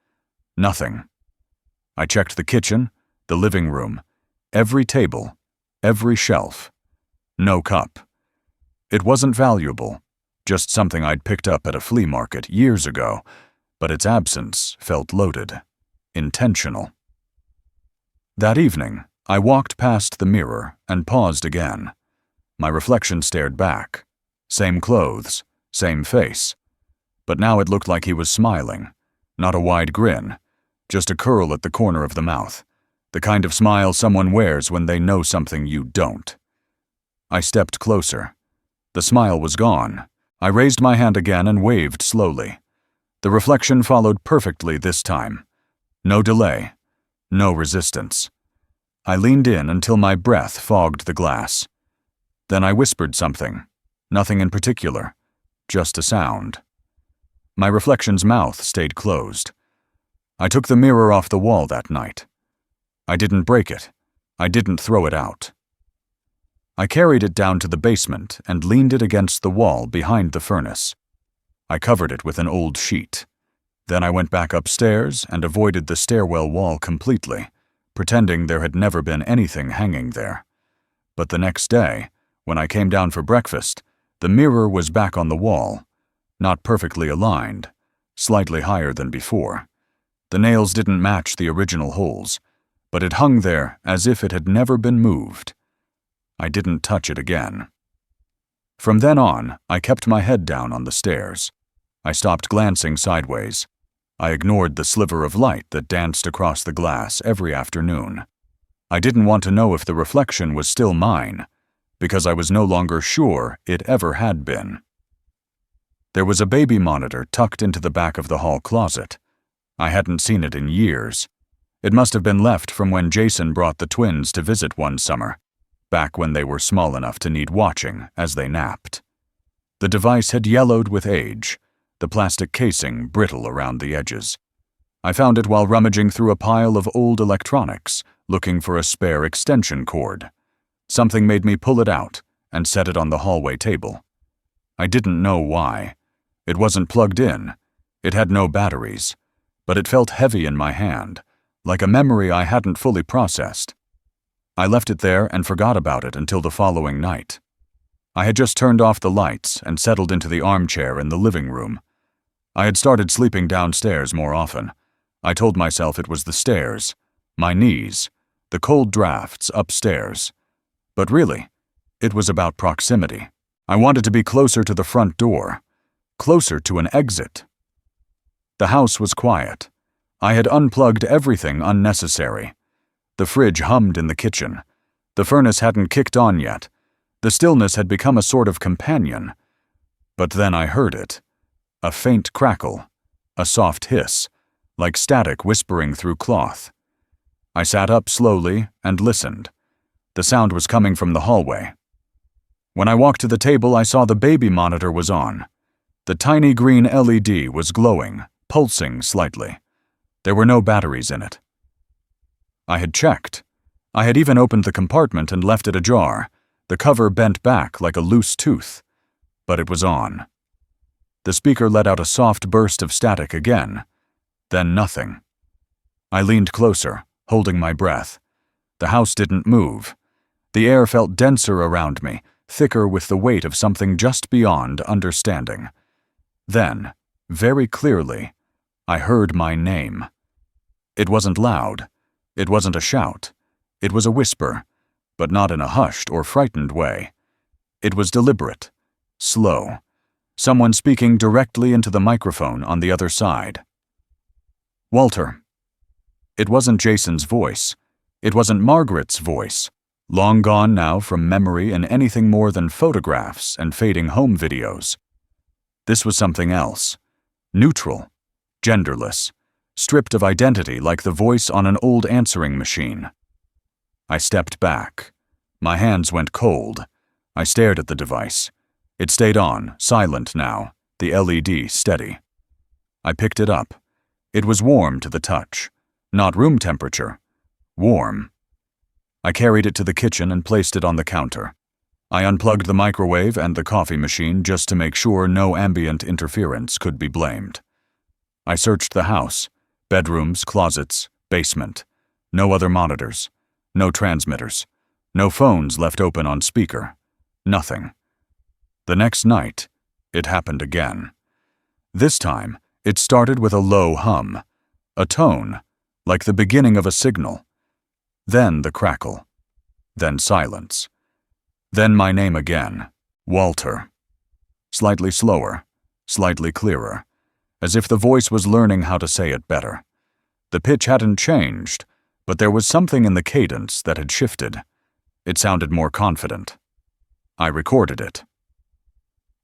Nothing. I checked the kitchen, the living room, every table, every shelf. No cup. It wasn't valuable, just something I'd picked up at a flea market years ago, but its absence felt loaded, intentional. That evening, I walked past the mirror and paused again. My reflection stared back. Same clothes, same face. But now it looked like he was smiling. Not a wide grin, just a curl at the corner of the mouth. The kind of smile someone wears when they know something you don't. I stepped closer. The smile was gone. I raised my hand again and waved slowly. The reflection followed perfectly this time. No delay. No resistance. I leaned in until my breath fogged the glass. Then I whispered something. Nothing in particular. Just a sound. My reflection's mouth stayed closed. I took the mirror off the wall that night. I didn't break it. I didn't throw it out. I carried it down to the basement and leaned it against the wall behind the furnace. I covered it with an old sheet. Then I went back upstairs and avoided the stairwell wall completely, pretending there had never been anything hanging there. But the next day, when I came down for breakfast, the mirror was back on the wall, not perfectly aligned, slightly higher than before. The nails didn't match the original holes, but it hung there as if it had never been moved. I didn't touch it again. From then on, I kept my head down on the stairs. I stopped glancing sideways. I ignored the sliver of light that danced across the glass every afternoon. I didn't want to know if the reflection was still mine, because I was no longer sure it ever had been. There was a baby monitor tucked into the back of the hall closet. I hadn't seen it in years. It must have been left from when Jason brought the twins to visit one summer, back when they were small enough to need watching as they napped. The device had yellowed with age, the plastic casing brittle around the edges. I found it while rummaging through a pile of old electronics, looking for a spare extension cord. Something made me pull it out and set it on the hallway table. I didn't know why. It wasn't plugged in. It had no batteries, but it felt heavy in my hand, like a memory I hadn't fully processed. I left it there and forgot about it until the following night. I had just turned off the lights and settled into the armchair in the living room. I had started sleeping downstairs more often. I told myself it was the stairs, my knees, the cold drafts upstairs. But really, it was about proximity. I wanted to be closer to the front door, closer to an exit. The house was quiet. I had unplugged everything unnecessary. The fridge hummed in the kitchen. The furnace hadn't kicked on yet. The stillness had become a sort of companion. But then I heard it. A faint crackle, a soft hiss, like static whispering through cloth. I sat up slowly and listened. The sound was coming from the hallway. When I walked to the table, I saw the baby monitor was on. The tiny green LED was glowing, pulsing slightly. There were no batteries in it. I had checked. I had even opened the compartment and left it ajar, the cover bent back like a loose tooth. But it was on. The speaker let out a soft burst of static again. Then nothing. I leaned closer, holding my breath. The house didn't move. The air felt denser around me, thicker with the weight of something just beyond understanding. Then, very clearly, I heard my name. It wasn't loud. It wasn't a shout. It was a whisper, but not in a hushed or frightened way. It was deliberate, slow, someone speaking directly into the microphone on the other side. Walter. It wasn't Jason's voice. It wasn't Margaret's voice, long gone now from memory and anything more than photographs and fading home videos. This was something else. Neutral, genderless, stripped of identity like the voice on an old answering machine. I stepped back. My hands went cold. I stared at the device. It stayed on, silent now, the LED steady. I picked it up. It was warm to the touch. Not room temperature. Warm. I carried it to the kitchen and placed it on the counter. I unplugged the microwave and the coffee machine just to make sure no ambient interference could be blamed. I searched the house. Bedrooms, closets, basement. No other monitors. No transmitters. No phones left open on speaker. Nothing. The next night, it happened again. This time, it started with a low hum. A tone, like the beginning of a signal. Then the crackle. Then silence. Then my name again. Walter. Slightly slower. Slightly clearer. As if the voice was learning how to say it better. The pitch hadn't changed, but there was something in the cadence that had shifted. It sounded more confident. I recorded it.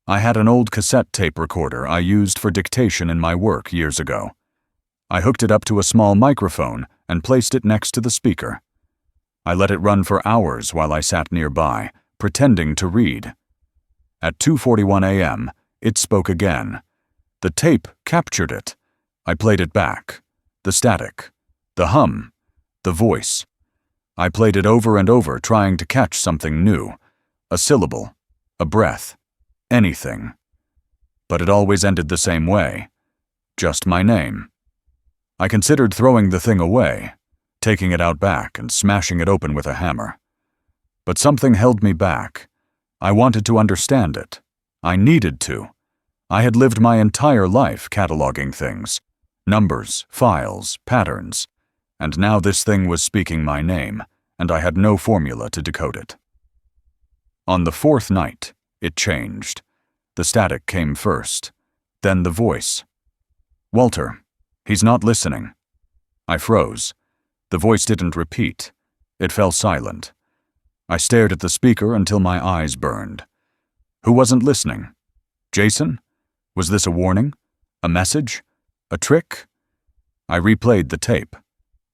I had an old cassette tape recorder I used for dictation in my work years ago. I hooked it up to a small microphone and placed it next to the speaker. I let it run for hours while I sat nearby, pretending to read. At 2:41 a.m., it spoke again. The tape captured it. I played it back. The static. The hum. The voice. I played it over and over, trying to catch something new. A syllable. A breath. Anything. But it always ended the same way. Just my name. I considered throwing the thing away, taking it out back and smashing it open with a hammer. But something held me back. I wanted to understand it. I needed to. I had lived my entire life cataloging things. Numbers, files, patterns. And now this thing was speaking my name, and I had no formula to decode it. On the fourth night, it changed. The static came first. Then the voice. Walter, he's not listening. I froze. The voice didn't repeat. It fell silent. I stared at the speaker until my eyes burned. Who wasn't listening? Jason? Was this a warning? A message? A trick? I replayed the tape.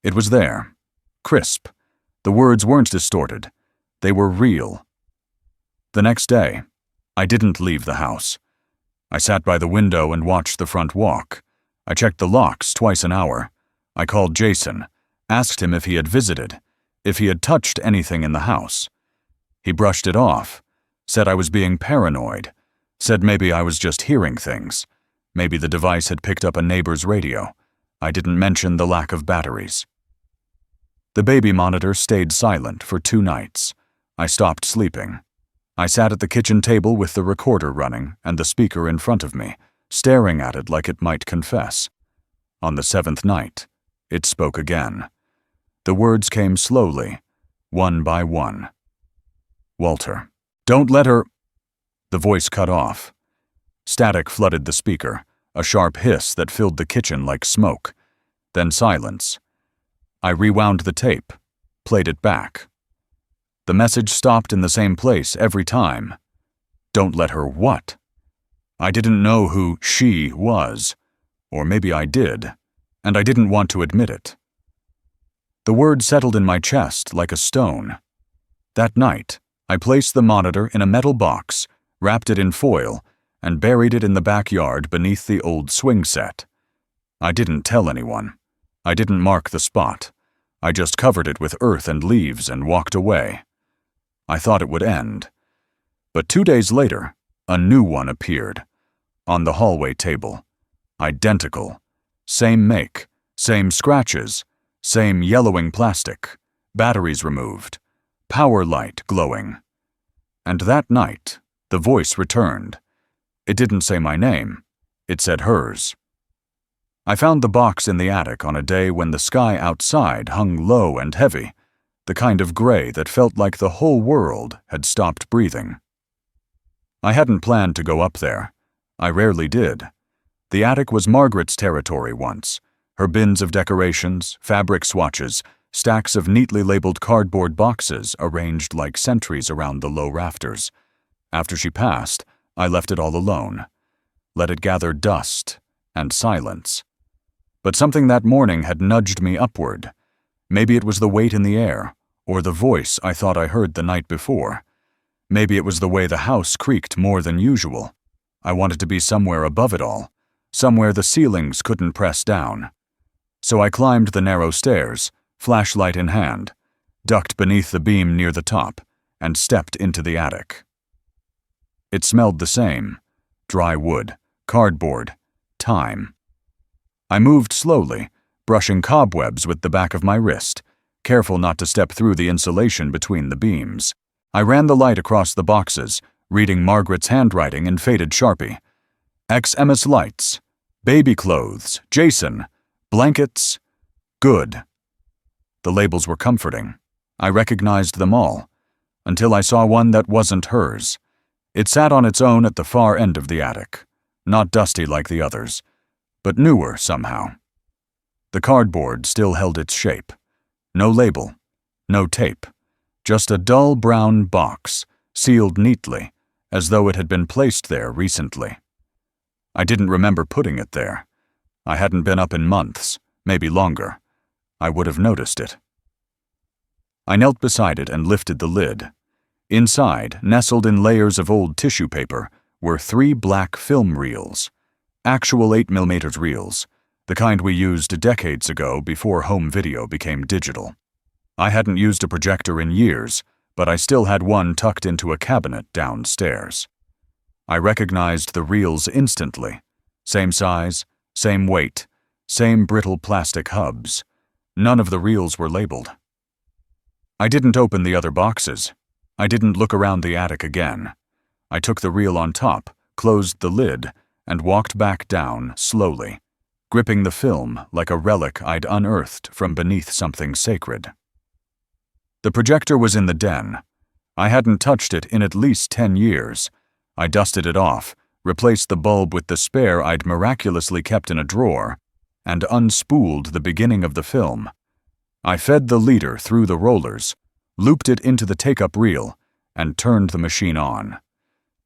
It was there. Crisp. The words weren't distorted. They were real. The next day, I didn't leave the house. I sat by the window and watched the front walk. I checked the locks twice an hour. I called Jason, asked him if he had visited, if he had touched anything in the house. He brushed it off, said I was being paranoid, said maybe I was just hearing things. Maybe the device had picked up a neighbor's radio. I didn't mention the lack of batteries. The baby monitor stayed silent for 2 nights. I stopped sleeping. I sat at the kitchen table with the recorder running and the speaker in front of me, staring at it like it might confess. On the 7th night, it spoke again. The words came slowly, one by one. Walter, don't let her... The voice cut off. Static flooded the speaker, a sharp hiss that filled the kitchen like smoke. Then silence. I rewound the tape, played it back. The message stopped in the same place every time. Don't let her what? I didn't know who she was. Or maybe I did. and I didn't want to admit it. The word settled in my chest like a stone. That night, I placed the monitor in a metal box, wrapped it in foil, and buried it in the backyard beneath the old swing set. I didn't tell anyone. I didn't mark the spot. I just covered it with earth and leaves and walked away. I thought it would end. But 2 days later, a new one appeared. On the hallway table. Identical. Same make, same scratches, same yellowing plastic, batteries removed, power light glowing. And that night, the voice returned. It didn't say my name. It said hers. I found the box in the attic on a day when the sky outside hung low and heavy, the kind of gray that felt like the whole world had stopped breathing. I hadn't planned to go up there. I rarely did. The attic was Margaret's territory once. Her bins of decorations, fabric swatches, stacks of neatly labeled cardboard boxes arranged like sentries around the low rafters. After she passed, I left it all alone. Let it gather dust and silence. But something that morning had nudged me upward. Maybe it was the weight in the air, or the voice I thought I heard the night before. Maybe it was the way the house creaked more than usual. I wanted to be somewhere above it all, somewhere the ceilings couldn't press down. So I climbed the narrow stairs, flashlight in hand, ducked beneath the beam near the top, and stepped into the attic. It smelled the same: dry wood, cardboard, time. I moved slowly, brushing cobwebs with the back of my wrist, careful not to step through the insulation between the beams. I ran the light across the boxes, reading Margaret's handwriting in faded Sharpie. XMS lights, baby clothes, Jason, blankets, good. The labels were comforting. I recognized them all, until I saw one that wasn't hers. It sat on its own at the far end of the attic, not dusty like the others, but newer somehow. The cardboard still held its shape. No label, no tape, just a dull brown box, sealed neatly, as though it had been placed there recently. I didn't remember putting it there. I hadn't been up in months, maybe longer. I would have noticed it. I knelt beside it and lifted the lid. Inside, nestled in layers of old tissue paper, were 3 black film reels. Actual 8mm reels, the kind we used decades ago before home video became digital. I hadn't used a projector in years, but I still had one tucked into a cabinet downstairs. I recognized the reels instantly. Same size, same weight, same brittle plastic hubs. None of the reels were labeled. I didn't open the other boxes. I didn't look around the attic again. I took the reel on top, closed the lid, and walked back down slowly, gripping the film like a relic I'd unearthed from beneath something sacred. The projector was in the den. I hadn't touched it in at least 10 years. I dusted it off, replaced the bulb with the spare I'd miraculously kept in a drawer, and unspooled the beginning of the film. I fed the leader through the rollers, looped it into the take-up reel, and turned the machine on.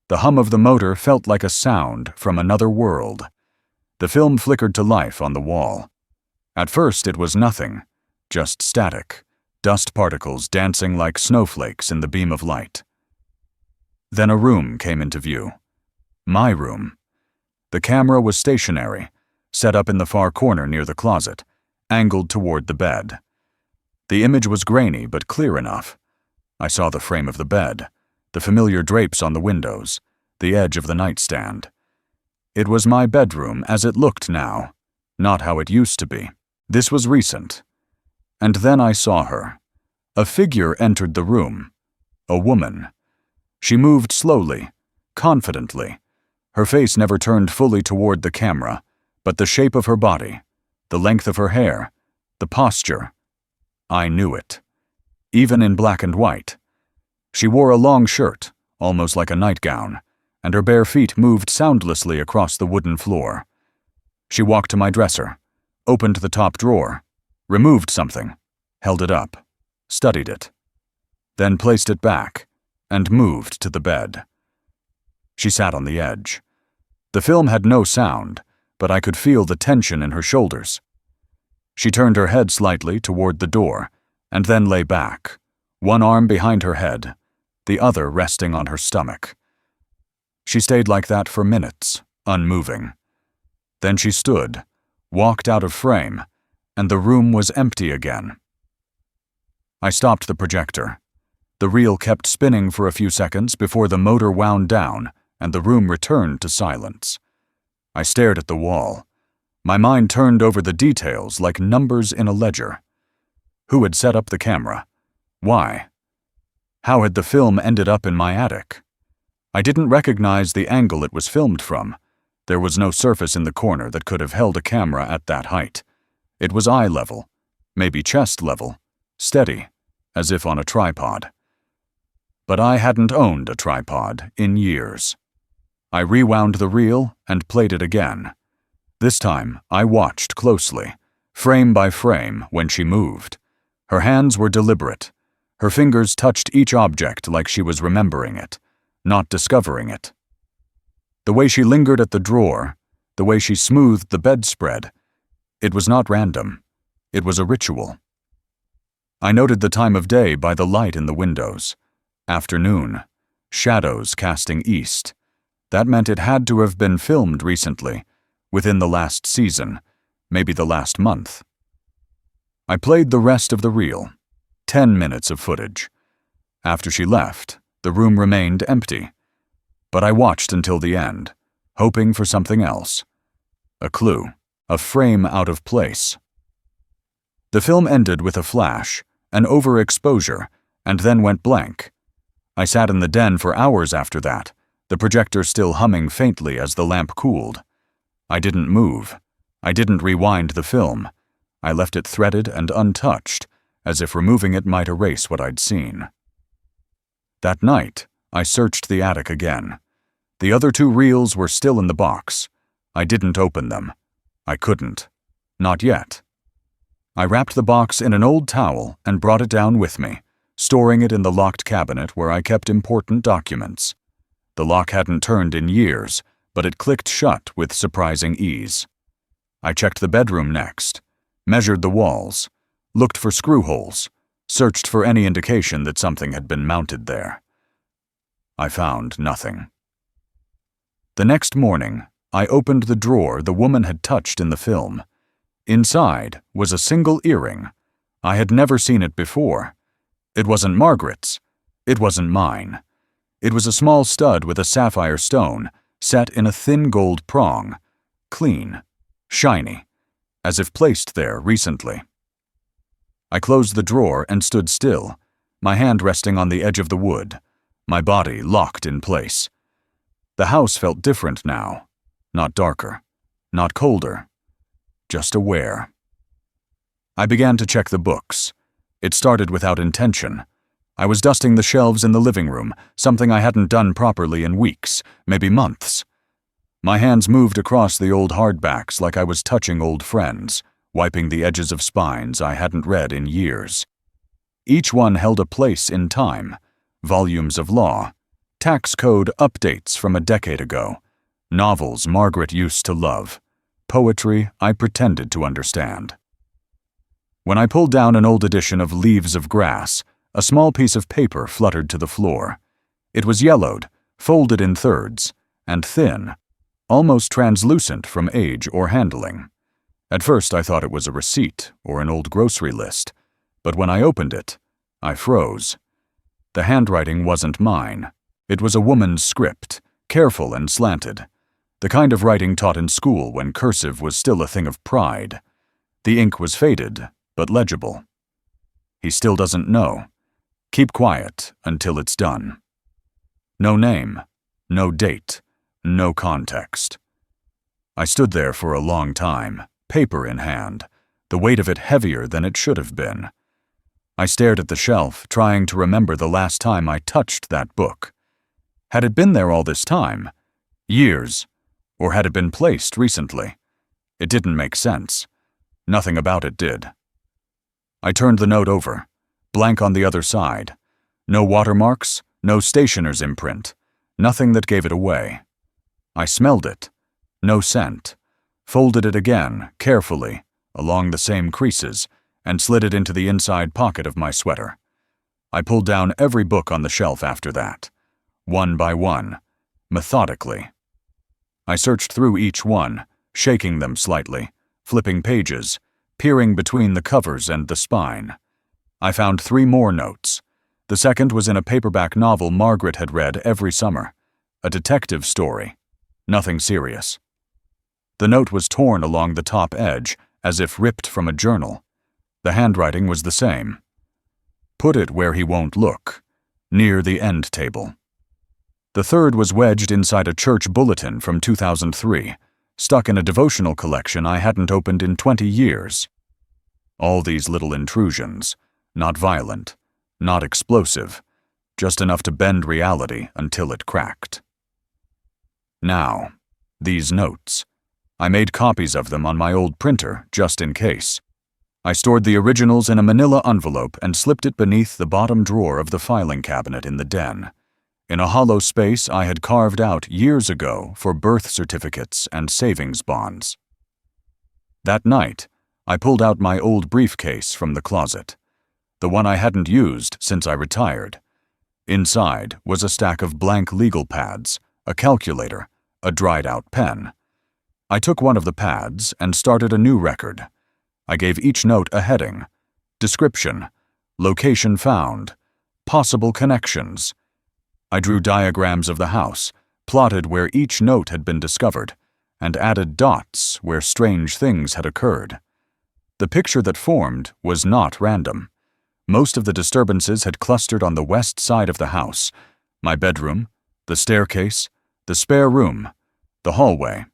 The hum of the motor felt like a sound from another world. The film flickered to life on the wall. At first it was nothing, just static, dust particles dancing like snowflakes in the beam of light. Then a room came into view. My room. The camera was stationary, set up in the far corner near the closet, angled toward the bed. The image was grainy but clear enough. I saw the frame of the bed, the familiar drapes on the windows, the edge of the nightstand. It was my bedroom as it looked now, not how it used to be. This was recent. And then I saw her. A figure entered the room. A woman. She moved slowly, confidently. Her face never turned fully toward the camera, but the shape of her body, the length of her hair, the posture. I knew it. Even in black and white. She wore a long shirt, almost like a nightgown, and her bare feet moved soundlessly across the wooden floor. She walked to my dresser, opened the top drawer, removed something, held it up, studied it, then placed it back, and moved to the bed. She sat on the edge. The film had no sound, but I could feel the tension in her shoulders. She turned her head slightly toward the door, and then lay back, one arm behind her head, the other resting on her stomach. She stayed like that for minutes, unmoving. Then she stood, walked out of frame, and the room was empty again. I stopped the projector. The reel kept spinning for a few seconds before the motor wound down and the room returned to silence. I stared at the wall. My mind turned over the details like numbers in a ledger. Who had set up the camera? Why? How had the film ended up in my attic? I didn't recognize the angle it was filmed from. There was no surface in the corner that could have held a camera at that height. It was eye level, maybe chest level, steady, as if on a tripod. But I hadn't owned a tripod in years. I rewound the reel and played it again. This time, I watched closely, frame by frame, when she moved. Her hands were deliberate. Her fingers touched each object like she was remembering it, not discovering it. The way she lingered at the drawer, the way she smoothed the bedspread, it was not random. It was a ritual. I noted the time of day by the light in the windows. Afternoon, shadows casting east. That meant it had to have been filmed recently, within the last season, maybe the last month. I played the rest of the reel, 10 minutes of footage. After she left, the room remained empty. But I watched until the end, hoping for something else. A clue, a frame out of place. The film ended with a flash, an overexposure, and then went blank. I sat in the den for hours after that, the projector still humming faintly as the lamp cooled. I didn't move. I didn't rewind the film. I left it threaded and untouched, as if removing it might erase what I'd seen. That night, I searched the attic again. The other 2 reels were still in the box. I didn't open them. I couldn't. Not yet. I wrapped the box in an old towel and brought it down with me, storing it in the locked cabinet where I kept important documents. The lock hadn't turned in years, but it clicked shut with surprising ease. I checked the bedroom next, measured the walls, looked for screw holes, searched for any indication that something had been mounted there. I found nothing. The next morning, I opened the drawer the woman had touched in the film. Inside was a single earring. I had never seen it before. It wasn't Margaret's. It wasn't mine. It was a small stud with a sapphire stone, set in a thin gold prong, clean, shiny, as if placed there recently. I closed the drawer and stood still, my hand resting on the edge of the wood, my body locked in place. The house felt different now, not darker, not colder, just aware. I began to check the books. It started without intention. I was dusting the shelves in the living room, something I hadn't done properly in weeks, maybe months. My hands moved across the old hardbacks like I was touching old friends, wiping the edges of spines I hadn't read in years. Each one held a place in time, volumes of law, tax code updates from a decade ago, novels Margaret used to love, poetry I pretended to understand. When I pulled down an old edition of Leaves of Grass, a small piece of paper fluttered to the floor. It was yellowed, folded in thirds, and thin, almost translucent from age or handling. At first I thought it was a receipt or an old grocery list, but when I opened it, I froze. The handwriting wasn't mine. It was a woman's script, careful and slanted, the kind of writing taught in school when cursive was still a thing of pride. The ink was faded, but legible. He still doesn't know. Keep quiet until it's done. No name, no date, no context. I stood there for a long time, paper in hand, the weight of it heavier than it should have been. I stared at the shelf, trying to remember the last time I touched that book. Had it been there all this time? Years? Or had it been placed recently? It didn't make sense. Nothing about it did. I turned the note over, blank on the other side. No watermarks, no stationer's imprint, nothing that gave it away. I smelled it. No scent. Folded it again, carefully, along the same creases, and slid it into the inside pocket of my sweater. I pulled down every book on the shelf after that, one by one, methodically. I searched through each one, shaking them slightly, flipping pages, peering between the covers and the spine. I found 3 more notes. The second was in a paperback novel Margaret had read every summer, a detective story. Nothing serious. The note was torn along the top edge, as if ripped from a journal. The handwriting was the same. Put it where he won't look, near the end table. The third was wedged inside a church bulletin from 2003, stuck in a devotional collection I hadn't opened in 20 years. All these little intrusions, not violent, not explosive, just enough to bend reality until it cracked. Now, these notes. I made copies of them on my old printer, just in case. I stored the originals in a manila envelope and slipped it beneath the bottom drawer of the filing cabinet in the den, in a hollow space I had carved out years ago for birth certificates and savings bonds. That night, I pulled out my old briefcase from the closet, the one I hadn't used since I retired. Inside was a stack of blank legal pads, a calculator, a dried-out pen. I took one of the pads and started a new record. I gave each note a heading: description, location found, possible connections. I drew diagrams of the house, plotted where each note had been discovered, and added dots where strange things had occurred. The picture that formed was not random. Most of the disturbances had clustered on the west side of the house: my bedroom, the staircase, the spare room, the hallway.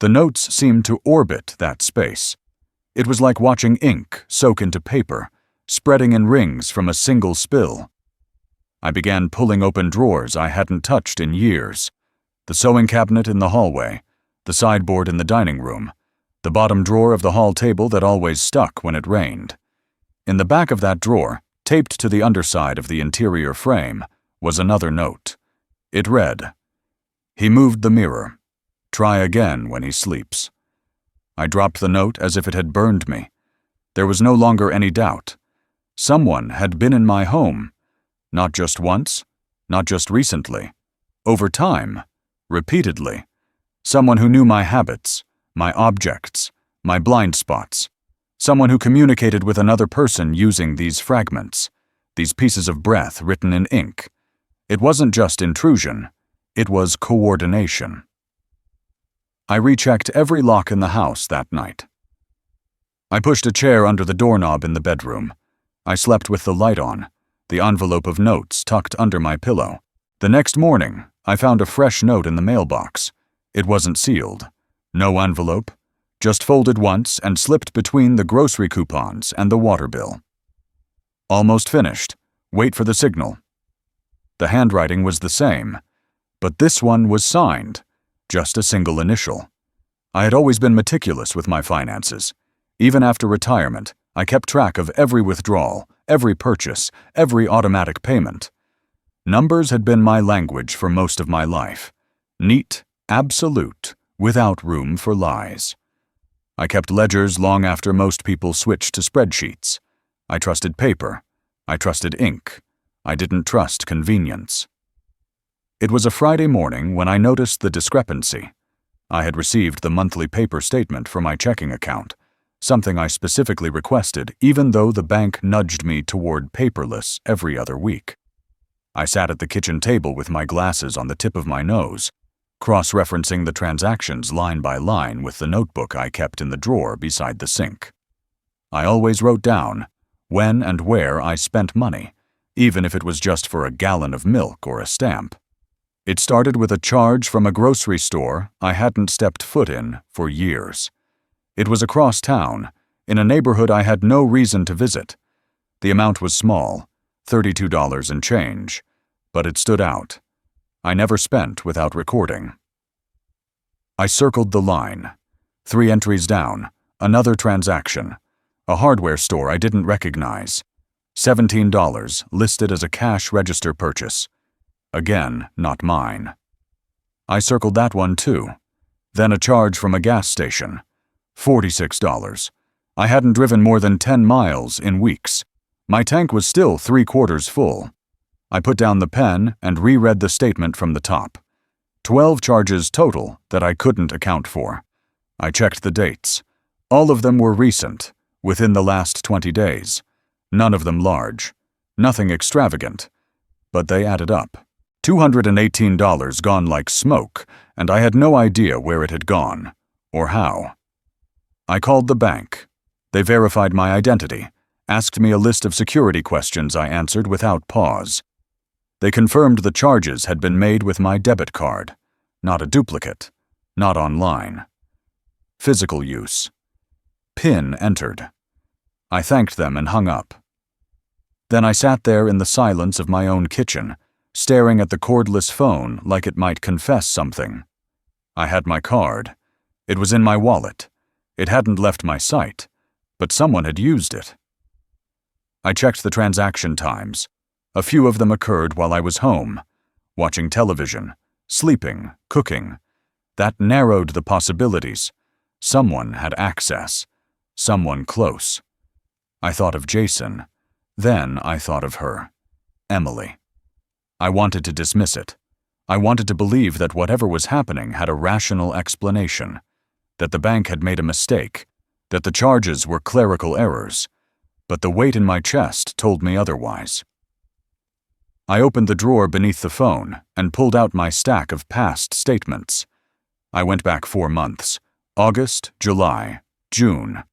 The notes seemed to orbit that space. It was like watching ink soak into paper, spreading in rings from a single spill. I began pulling open drawers I hadn't touched in years: the sewing cabinet in the hallway, the sideboard in the dining room, the bottom drawer of the hall table that always stuck when it rained. In the back of that drawer, taped to the underside of the interior frame, was another note. It read, "He moved the mirror. Try again when he sleeps." I dropped the note as if it had burned me. There was no longer any doubt. Someone had been in my home. Not just once, not just recently. Over time, repeatedly. Someone who knew my habits, my objects, my blind spots. Someone who communicated with another person using these fragments, these pieces of breath written in ink. It wasn't just intrusion, it was coordination. I rechecked every lock in the house that night. I pushed a chair under the doorknob in the bedroom. I slept with the light on, the envelope of notes tucked under my pillow. The next morning, I found a fresh note in the mailbox. It wasn't sealed. No envelope, just folded once and slipped between the grocery coupons and the water bill. Almost finished. Wait for the signal. The handwriting was the same, but this one was signed, just a single initial. I had always been meticulous with my finances. Even after retirement, I kept track of every withdrawal, every purchase, every automatic payment. Numbers had been my language for most of my life. Neat, absolute, without room for lies. I kept ledgers long after most people switched to spreadsheets. I trusted paper. I trusted ink. I didn't trust convenience. It was a Friday morning when I noticed the discrepancy. I had received the monthly paper statement for my checking account, something I specifically requested even though the bank nudged me toward paperless every other week. I sat at the kitchen table with my glasses on the tip of my nose, cross-referencing the transactions line by line with the notebook I kept in the drawer beside the sink. I always wrote down when and where I spent money, even if it was just for a gallon of milk or a stamp. It started with a charge from a grocery store I hadn't stepped foot in for years. It was across town, in a neighborhood I had no reason to visit. The amount was small, $32 and change, but it stood out. I never spent without recording. I circled the line. 3 entries down, another transaction. A hardware store I didn't recognize. $17 listed as a cash register purchase. Again, not mine. I circled that one too. Then a charge from a gas station. $46. I hadn't driven more than 10 miles in weeks. My tank was still 3/4 full. I put down the pen and reread the statement from the top. 12 charges total that I couldn't account for. I checked the dates. All of them were recent, within the last 20 days. None of them large. Nothing extravagant. But they added up. $218 gone like smoke, and I had no idea where it had gone, or how. I called the bank. They verified my identity, asked me a list of security questions I answered without pause. They confirmed the charges had been made with my debit card, not a duplicate, not online. Physical use. PIN entered. I thanked them and hung up. Then I sat there in the silence of my own kitchen, staring at the cordless phone like it might confess something. I had my card. It was in my wallet. It hadn't left my sight, but someone had used it. I checked the transaction times. A few of them occurred while I was home, watching television, sleeping, cooking. That narrowed the possibilities. Someone had access. Someone close. I thought of Jason. Then I thought of her. Emily. I wanted to dismiss it. I wanted to believe that whatever was happening had a rational explanation, that the bank had made a mistake, that the charges were clerical errors, but the weight in my chest told me otherwise. I opened the drawer beneath the phone and pulled out my stack of past statements. I went back 4 months, August, July, June.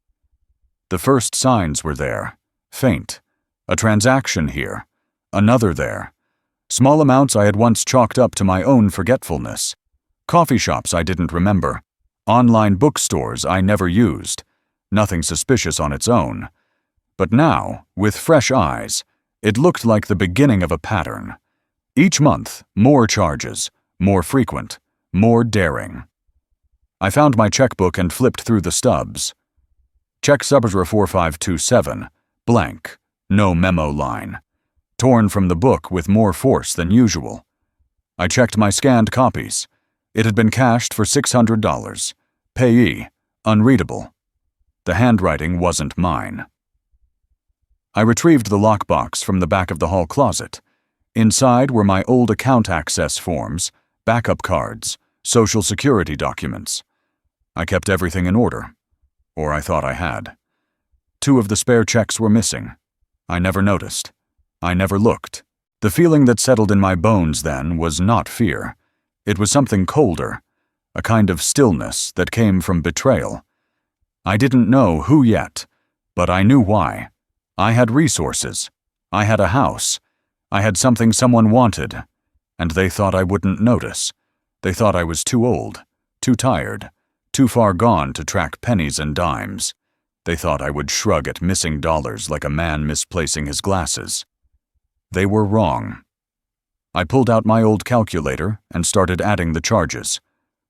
The first signs were there, faint, a transaction here, another there. Small amounts I had once chalked up to my own forgetfulness. Coffee shops I didn't remember. Online bookstores I never used. Nothing suspicious on its own. But now, with fresh eyes, it looked like the beginning of a pattern. Each month, more charges, more frequent, more daring. I found my checkbook and flipped through the stubs. Check Subra 4527, blank, no memo line. Torn from the book with more force than usual. I checked my scanned copies. It had been cashed for $600. Payee, unreadable. The handwriting wasn't mine. I retrieved the lockbox from the back of the hall closet. Inside were my old account access forms, backup cards, social security documents. I kept everything in order. Or I thought I had. 2 of the spare checks were missing. I never noticed. I never looked. The feeling that settled in my bones then was not fear. It was something colder, a kind of stillness that came from betrayal. I didn't know who yet, but I knew why. I had resources. I had a house. I had something someone wanted, and they thought I wouldn't notice. They thought I was too old, too tired, too far gone to track pennies and dimes. They thought I would shrug at missing dollars like a man misplacing his glasses. They were wrong. I pulled out my old calculator and started adding the charges.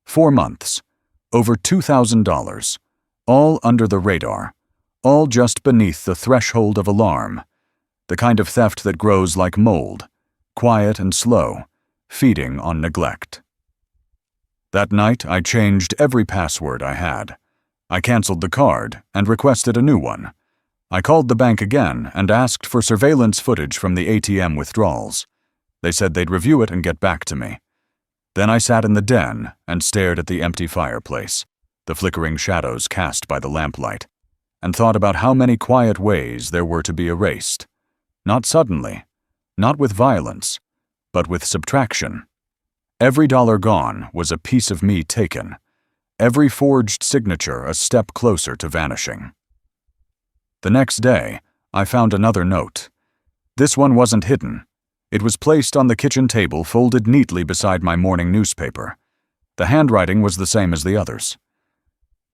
4 months, over $2,000, all under the radar, all just beneath the threshold of alarm, the kind of theft that grows like mold, quiet and slow, feeding on neglect. That night, I changed every password I had. I canceled the card and requested a new one. I called the bank again and asked for surveillance footage from the ATM withdrawals. They said they'd review it and get back to me. Then I sat in the den and stared at the empty fireplace, the flickering shadows cast by the lamplight, and thought about how many quiet ways there were to be erased. Not suddenly, not with violence, but with subtraction. Every dollar gone was a piece of me taken, every forged signature a step closer to vanishing. The next day, I found another note. This one wasn't hidden. It was placed on the kitchen table folded neatly beside my morning newspaper. The handwriting was the same as the others.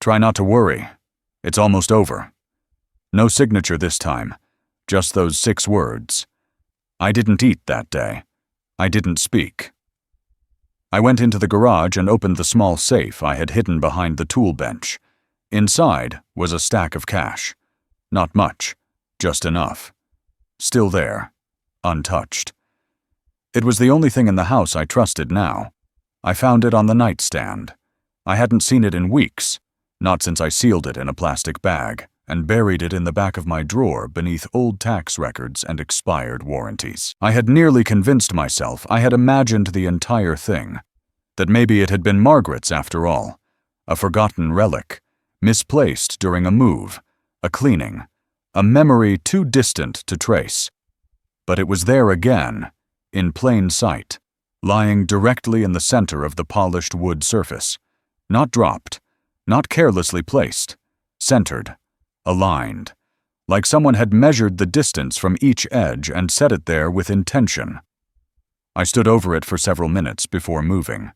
Try not to worry. It's almost over. No signature this time, just those 6 words. I didn't eat that day. I didn't speak. I went into the garage and opened the small safe I had hidden behind the tool bench. Inside was a stack of cash. Not much, just enough. Still there, untouched. It was the only thing in the house I trusted now. I found it on the nightstand. I hadn't seen it in weeks. Not since I sealed it in a plastic bag and buried it in the back of my drawer beneath old tax records and expired warranties. I had nearly convinced myself I had imagined the entire thing, that maybe it had been Margaret's after all, a forgotten relic, misplaced during a move, a cleaning, a memory too distant to trace. But it was there again, in plain sight, lying directly in the center of the polished wood surface, not dropped, not carelessly placed, centered, aligned, like someone had measured the distance from each edge and set it there with intention. I stood over it for several minutes before moving.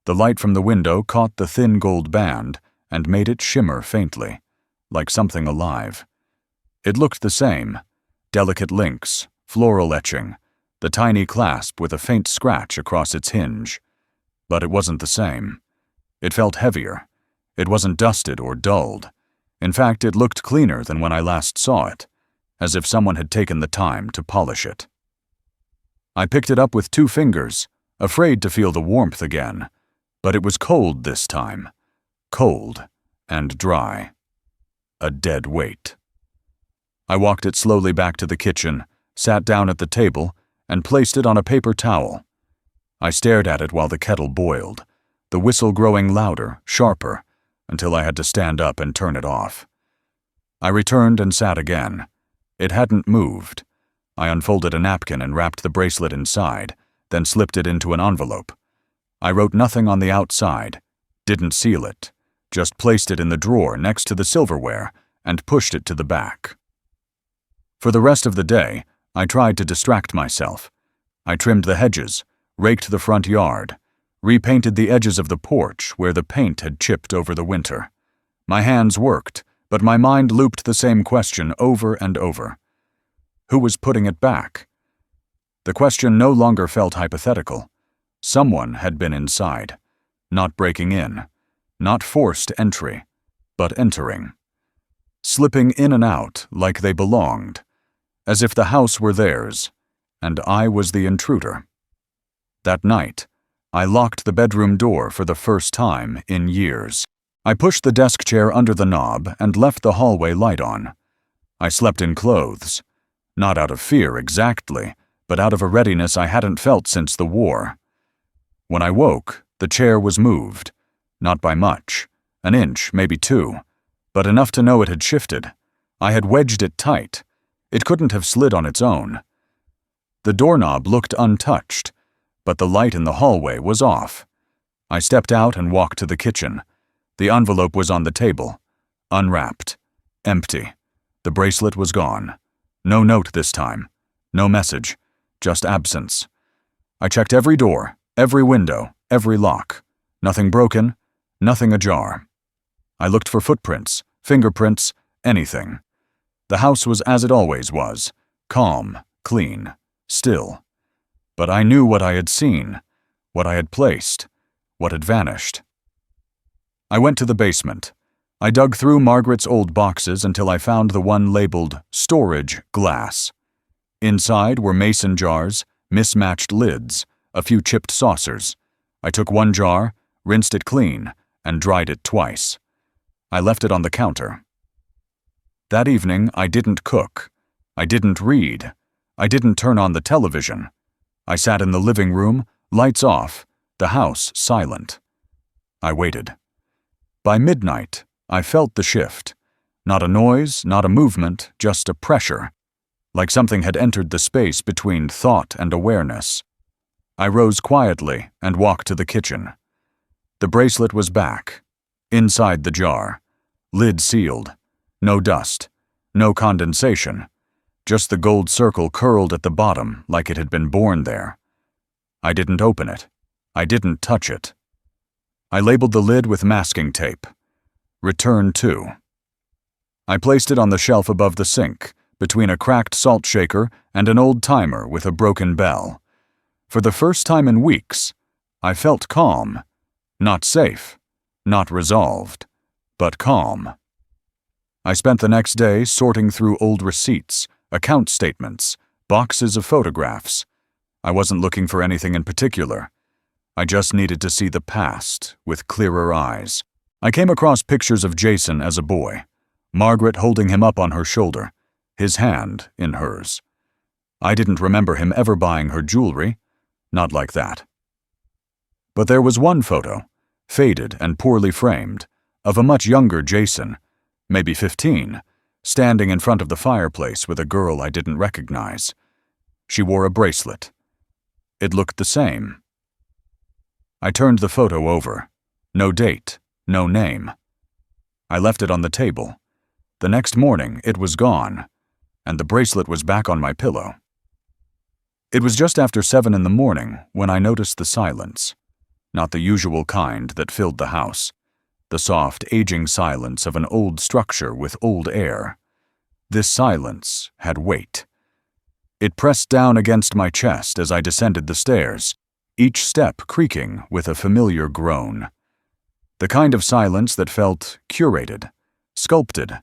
The light from the window caught the thin gold band and made it shimmer faintly, like something alive. It looked the same, delicate links, floral etching, the tiny clasp with a faint scratch across its hinge. But it wasn't the same. It felt heavier. It wasn't dusted or dulled. In fact, it looked cleaner than when I last saw it, as if someone had taken the time to polish it. I picked it up with 2 fingers, afraid to feel the warmth again, but it was cold this time. Cold and dry. A dead weight. I walked it slowly back to the kitchen, sat down at the table, and placed it on a paper towel. I stared at it while the kettle boiled, the whistle growing louder, sharper, until I had to stand up and turn it off. I returned and sat again. It hadn't moved. I unfolded a napkin and wrapped the bracelet inside, then slipped it into an envelope. I wrote nothing on the outside, didn't seal it, just placed it in the drawer next to the silverware and pushed it to the back. For the rest of the day, I tried to distract myself. I trimmed the hedges, raked the front yard, repainted the edges of the porch where the paint had chipped over the winter. My hands worked, but my mind looped the same question over and over. Who was putting it back? The question no longer felt hypothetical. Someone had been inside, not breaking in, not forced entry, but entering. Slipping in and out like they belonged, as if the house were theirs, and I was the intruder. That night, I locked the bedroom door for the first time in years. I pushed the desk chair under the knob and left the hallway light on. I slept in clothes, not out of fear exactly, but out of a readiness I hadn't felt since the war. When I woke, the chair was moved, not by much, an inch, maybe 2, but enough to know it had shifted. I had wedged it tight. It couldn't have slid on its own. The doorknob looked untouched, but the light in the hallway was off. I stepped out and walked to the kitchen. The envelope was on the table, unwrapped, empty. The bracelet was gone. No note this time. No message. Just absence. I checked every door, every window, every lock. Nothing broken, nothing ajar. I looked for footprints, fingerprints, anything. The house was as it always was, calm, clean, still. But I knew what I had seen, what I had placed, what had vanished. I went to the basement. I dug through Margaret's old boxes until I found the one labeled storage glass. Inside were mason jars, mismatched lids, a few chipped saucers. I took one jar, rinsed it clean, and dried it twice. I left it on the counter. That evening, I didn't cook. I didn't read. I didn't turn on the television. I sat in the living room, lights off, the house silent. I waited. By midnight, I felt the shift. Not a noise, not a movement, just a pressure, like something had entered the space between thought and awareness. I rose quietly and walked to the kitchen. The bracelet was back, inside the jar, lid sealed, no dust, no condensation, just the gold circle curled at the bottom like it had been born there. I didn't open it. I didn't touch it. I labeled the lid with masking tape. Return to. I placed it on the shelf above the sink, between a cracked salt shaker and an old timer with a broken bell. For the first time in weeks, I felt calm. Not safe, not resolved, but calm. I spent the next day sorting through old receipts, account statements, boxes of photographs. I wasn't looking for anything in particular. I just needed to see the past with clearer eyes. I came across pictures of Jason as a boy, Margaret holding him up on her shoulder, his hand in hers. I didn't remember him ever buying her jewelry, not like that. But there was one photo, faded and poorly framed, of a much younger Jason, maybe 15, standing in front of the fireplace with a girl I didn't recognize. She wore a bracelet. It looked the same. I turned the photo over. No date, no name. I left it on the table. The next morning, it was gone, and the bracelet was back on my pillow. It was just after 7 in the morning when I noticed the silence, not the usual kind that filled the house, the soft, aging silence of an old structure with old air. This silence had weight. It pressed down against my chest as I descended the stairs, each step creaking with a familiar groan. The kind of silence that felt curated, sculpted,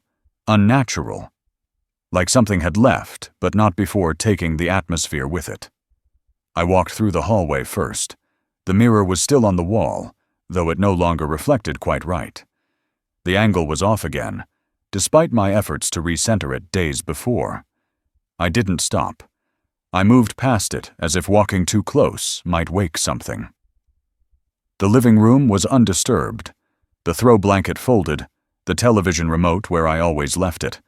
unnatural, like something had left, but not before taking the atmosphere with it. I walked through the hallway first. The mirror was still on the wall, though it no longer reflected quite right. The angle was off again, despite my efforts to recenter it days before. I didn't stop. I moved past it as if walking too close might wake something. The living room was undisturbed, the throw blanket folded, the television remote where I always left it,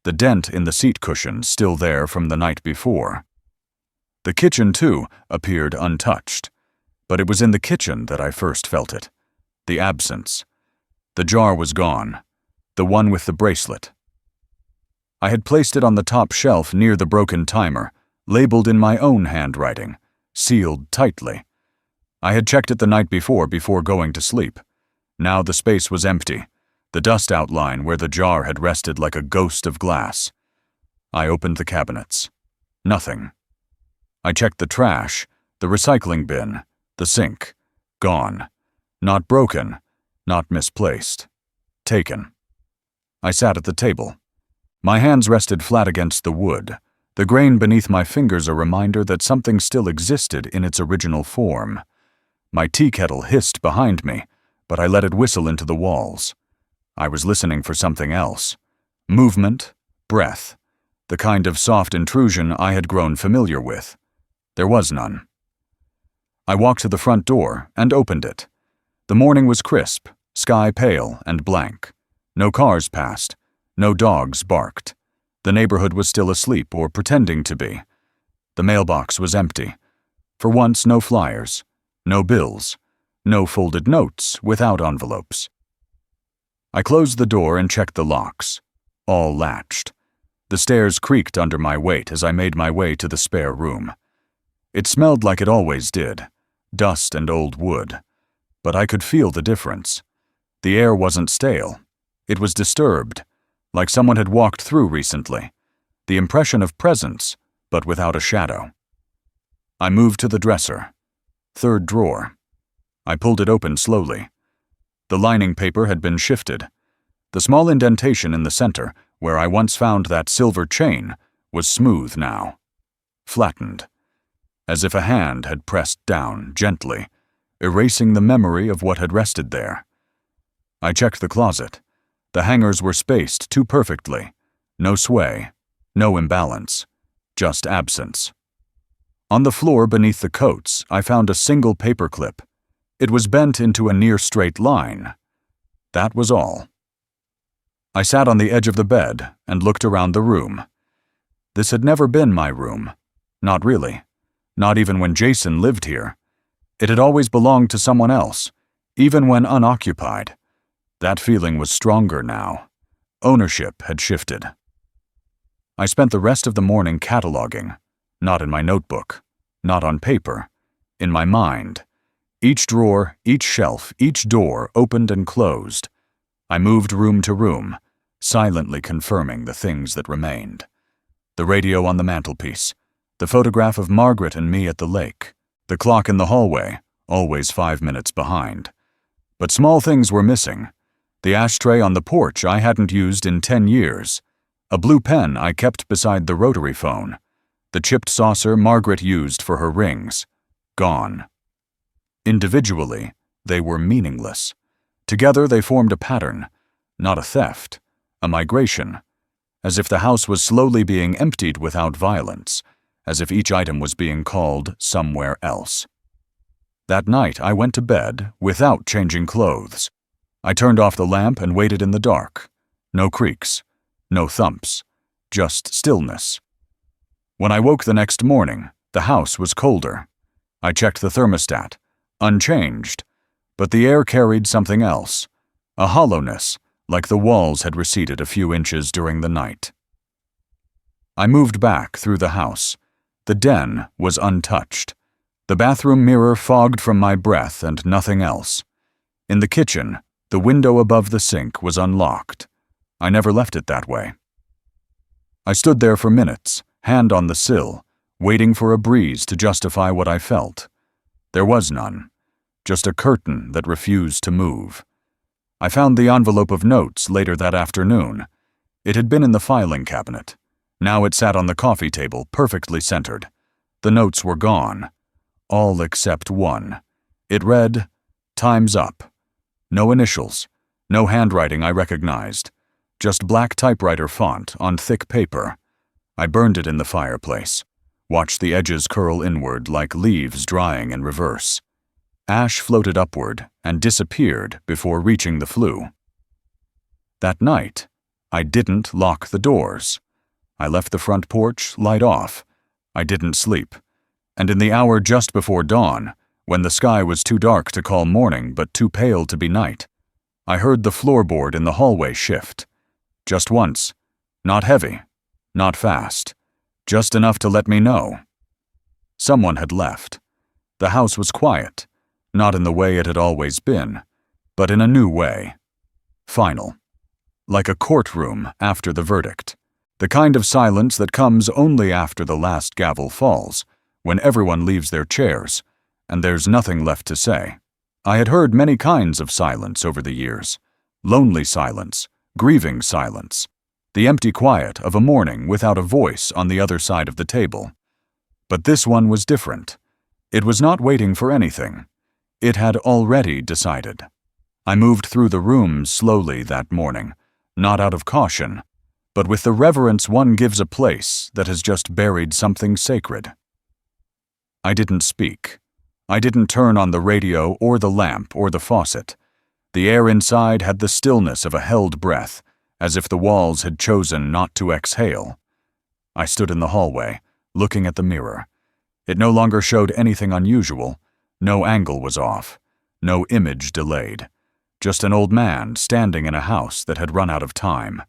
the dent in the seat cushion still there from the night before. The kitchen, too, appeared untouched, but it was in the kitchen that I first felt it. The absence. The jar was gone, the one with the bracelet. I had placed it on the top shelf near the broken timer, labeled in my own handwriting, sealed tightly. I had checked it the night before going to sleep. Now the space was empty, the dust outline where the jar had rested like a ghost of glass. I opened the cabinets. Nothing. I checked the trash, the recycling bin, the sink. Gone. Not broken, not misplaced. Taken. I sat at the table. My hands rested flat against the wood, the grain beneath my fingers a reminder that something still existed in its original form. My tea kettle hissed behind me, but I let it whistle into the walls. I was listening for something else. Movement, breath, the kind of soft intrusion I had grown familiar with. There was none. I walked to the front door and opened it. The morning was crisp, sky pale and blank. No cars passed. No dogs barked. The neighborhood was still asleep or pretending to be. The mailbox was empty. For once, no flyers, no bills, no folded notes without envelopes. I closed the door and checked the locks. All latched. The stairs creaked under my weight as I made my way to the spare room. It smelled like it always did, dust and old wood. But I could feel the difference. The air wasn't stale. It was disturbed, like someone had walked through recently. The impression of presence, but without a shadow. I moved to the dresser. Third drawer. I pulled it open slowly. The lining paper had been shifted. The small indentation in the center, where I once found that silver chain, was smooth now. Flattened. As if a hand had pressed down gently, erasing the memory of what had rested there. I checked the closet. The hangers were spaced too perfectly. No sway, no imbalance, just absence. On the floor beneath the coats, I found a single paperclip. It was bent into a near straight line. That was all. I sat on the edge of the bed and looked around the room. This had never been my room. Not really. Not even when Jason lived here. It had always belonged to someone else, even when unoccupied. That feeling was stronger now. Ownership had shifted. I spent the rest of the morning cataloging, not in my notebook, not on paper, in my mind. Each drawer, each shelf, each door opened and closed. I moved room to room, silently confirming the things that remained. The radio on the mantelpiece, the photograph of Margaret and me at the lake, the clock in the hallway, always 5 minutes behind. But small things were missing. The ashtray on the porch I hadn't used in 10 years. A blue pen I kept beside the rotary phone. The chipped saucer Margaret used for her rings. Gone. Individually, they were meaningless. Together they formed a pattern, not a theft, a migration, as if the house was slowly being emptied without violence, as if each item was being called somewhere else. That night I went to bed without changing clothes. I turned off the lamp and waited in the dark. No creaks, no thumps, just stillness. When I woke the next morning, the house was colder. I checked the thermostat, unchanged, but the air carried something else, a hollowness, like the walls had receded a few inches during the night. I moved back through the house. The den was untouched. The bathroom mirror fogged from my breath and nothing else. In the kitchen, the window above the sink was unlocked. I never left it that way. I stood there for minutes, hand on the sill, waiting for a breeze to justify what I felt. There was none, just a curtain that refused to move. I found the envelope of notes later that afternoon. It had been in the filing cabinet. Now it sat on the coffee table, perfectly centered. The notes were gone. All except one. It read, "Time's up." No initials, no handwriting I recognized, just black typewriter font on thick paper. I burned it in the fireplace, watched the edges curl inward like leaves drying in reverse. Ash floated upward and disappeared before reaching the flue. That night, I didn't lock the doors. I left the front porch light off. I didn't sleep. And in the hour just before dawn, when the sky was too dark to call morning but too pale to be night, I heard the floorboard in the hallway shift. Just once. Not heavy. Not fast. Just enough to let me know. Someone had left. The house was quiet, not in the way it had always been, but in a new way. Final. Like a courtroom after the verdict. The kind of silence that comes only after the last gavel falls, when everyone leaves their chairs, and there's nothing left to say. I had heard many kinds of silence over the years. Lonely silence, grieving silence, the empty quiet of a morning without a voice on the other side of the table. But this one was different. It was not waiting for anything. It had already decided. I moved through the rooms slowly that morning, not out of caution, but with the reverence one gives a place that has just buried something sacred. I didn't speak. I didn't turn on the radio or the lamp or the faucet. The air inside had the stillness of a held breath, as if the walls had chosen not to exhale. I stood in the hallway, looking at the mirror. It no longer showed anything unusual. No angle was off. No image delayed. Just an old man standing in a house that had run out of time.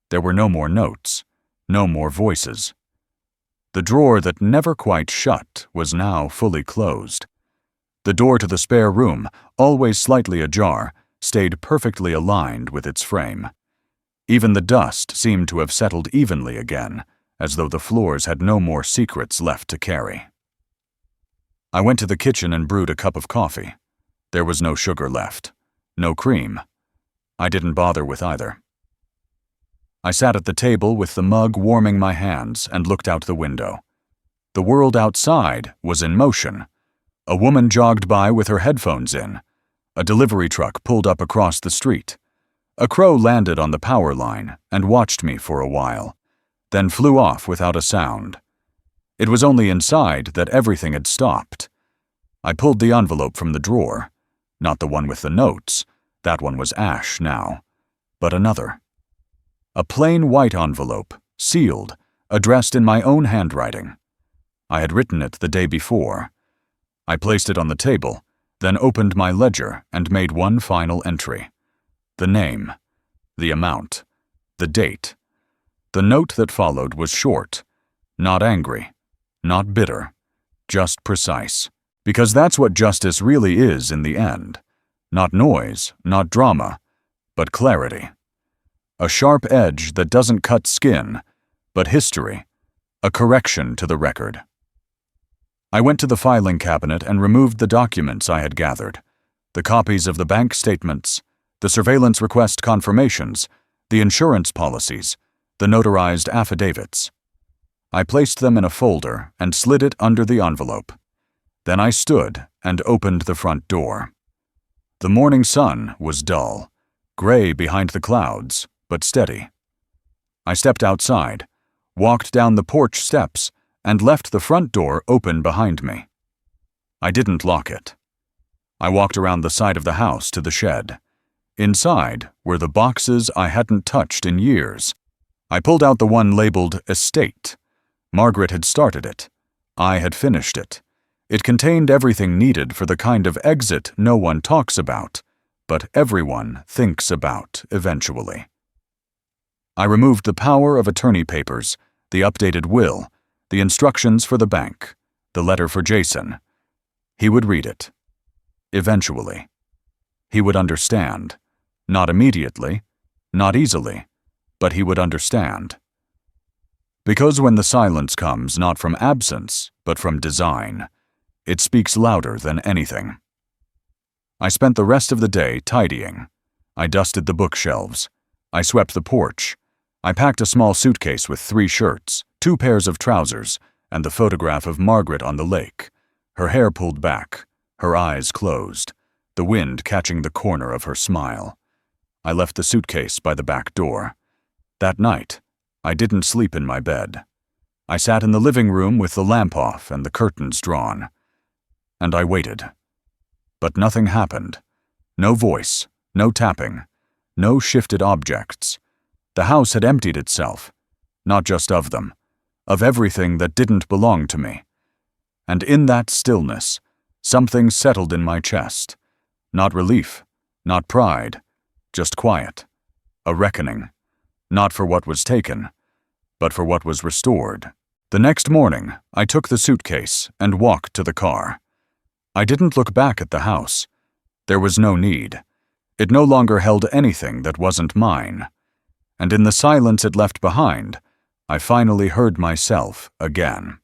There were no more notes. No more voices. The drawer that never quite shut was now fully closed. The door to the spare room, always slightly ajar, stayed perfectly aligned with its frame. Even the dust seemed to have settled evenly again, as though the floors had no more secrets left to carry. I went to the kitchen and brewed a cup of coffee. There was no sugar left, no cream. I didn't bother with either. I sat at the table with the mug warming my hands and looked out the window. The world outside was in motion. A woman jogged by with her headphones in. A delivery truck pulled up across the street. A crow landed on the power line and watched me for a while, then flew off without a sound. It was only inside that everything had stopped. I pulled the envelope from the drawer. Not the one with the notes. That one was ash now. But another. A plain white envelope, sealed, addressed in my own handwriting. I had written it the day before. I placed it on the table, then opened my ledger and made one final entry. The name, the amount, the date. The note that followed was short, not angry, not bitter, just precise. Because that's what justice really is in the end. Not noise, not drama, but clarity. A sharp edge that doesn't cut skin, but history, a correction to the record. I went to the filing cabinet and removed the documents I had gathered, the copies of the bank statements, the surveillance request confirmations, the insurance policies, the notarized affidavits. I placed them in a folder and slid it under the envelope. Then I stood and opened the front door. The morning sun was dull, gray behind the clouds, but steady. I stepped outside, walked down the porch steps, and left the front door open behind me. I didn't lock it. I walked around the side of the house to the shed. Inside were the boxes I hadn't touched in years. I pulled out the one labeled Estate. Margaret had started it. I had finished it. It contained everything needed for the kind of exit no one talks about, but everyone thinks about eventually. I removed the power of attorney papers, the updated will, the instructions for the bank, the letter for Jason. He would read it. Eventually. He would understand. Not immediately, not easily, but he would understand. Because when the silence comes not from absence, but from design, it speaks louder than anything. I spent the rest of the day tidying. I dusted the bookshelves. I swept the porch. I packed a small suitcase with 3 shirts, 2 pairs of trousers, and the photograph of Margaret on the lake, her hair pulled back, her eyes closed, the wind catching the corner of her smile. I left the suitcase by the back door. That night, I didn't sleep in my bed. I sat in the living room with the lamp off and the curtains drawn. And I waited. But nothing happened. No voice, no tapping, no shifted objects. The house had emptied itself, not just of them, of everything that didn't belong to me. And in that stillness, something settled in my chest. Not relief, not pride, just quiet. A reckoning. Not for what was taken, but for what was restored. The next morning, I took the suitcase and walked to the car. I didn't look back at the house. There was no need. It no longer held anything that wasn't mine. And in the silence it left behind, I finally heard myself again.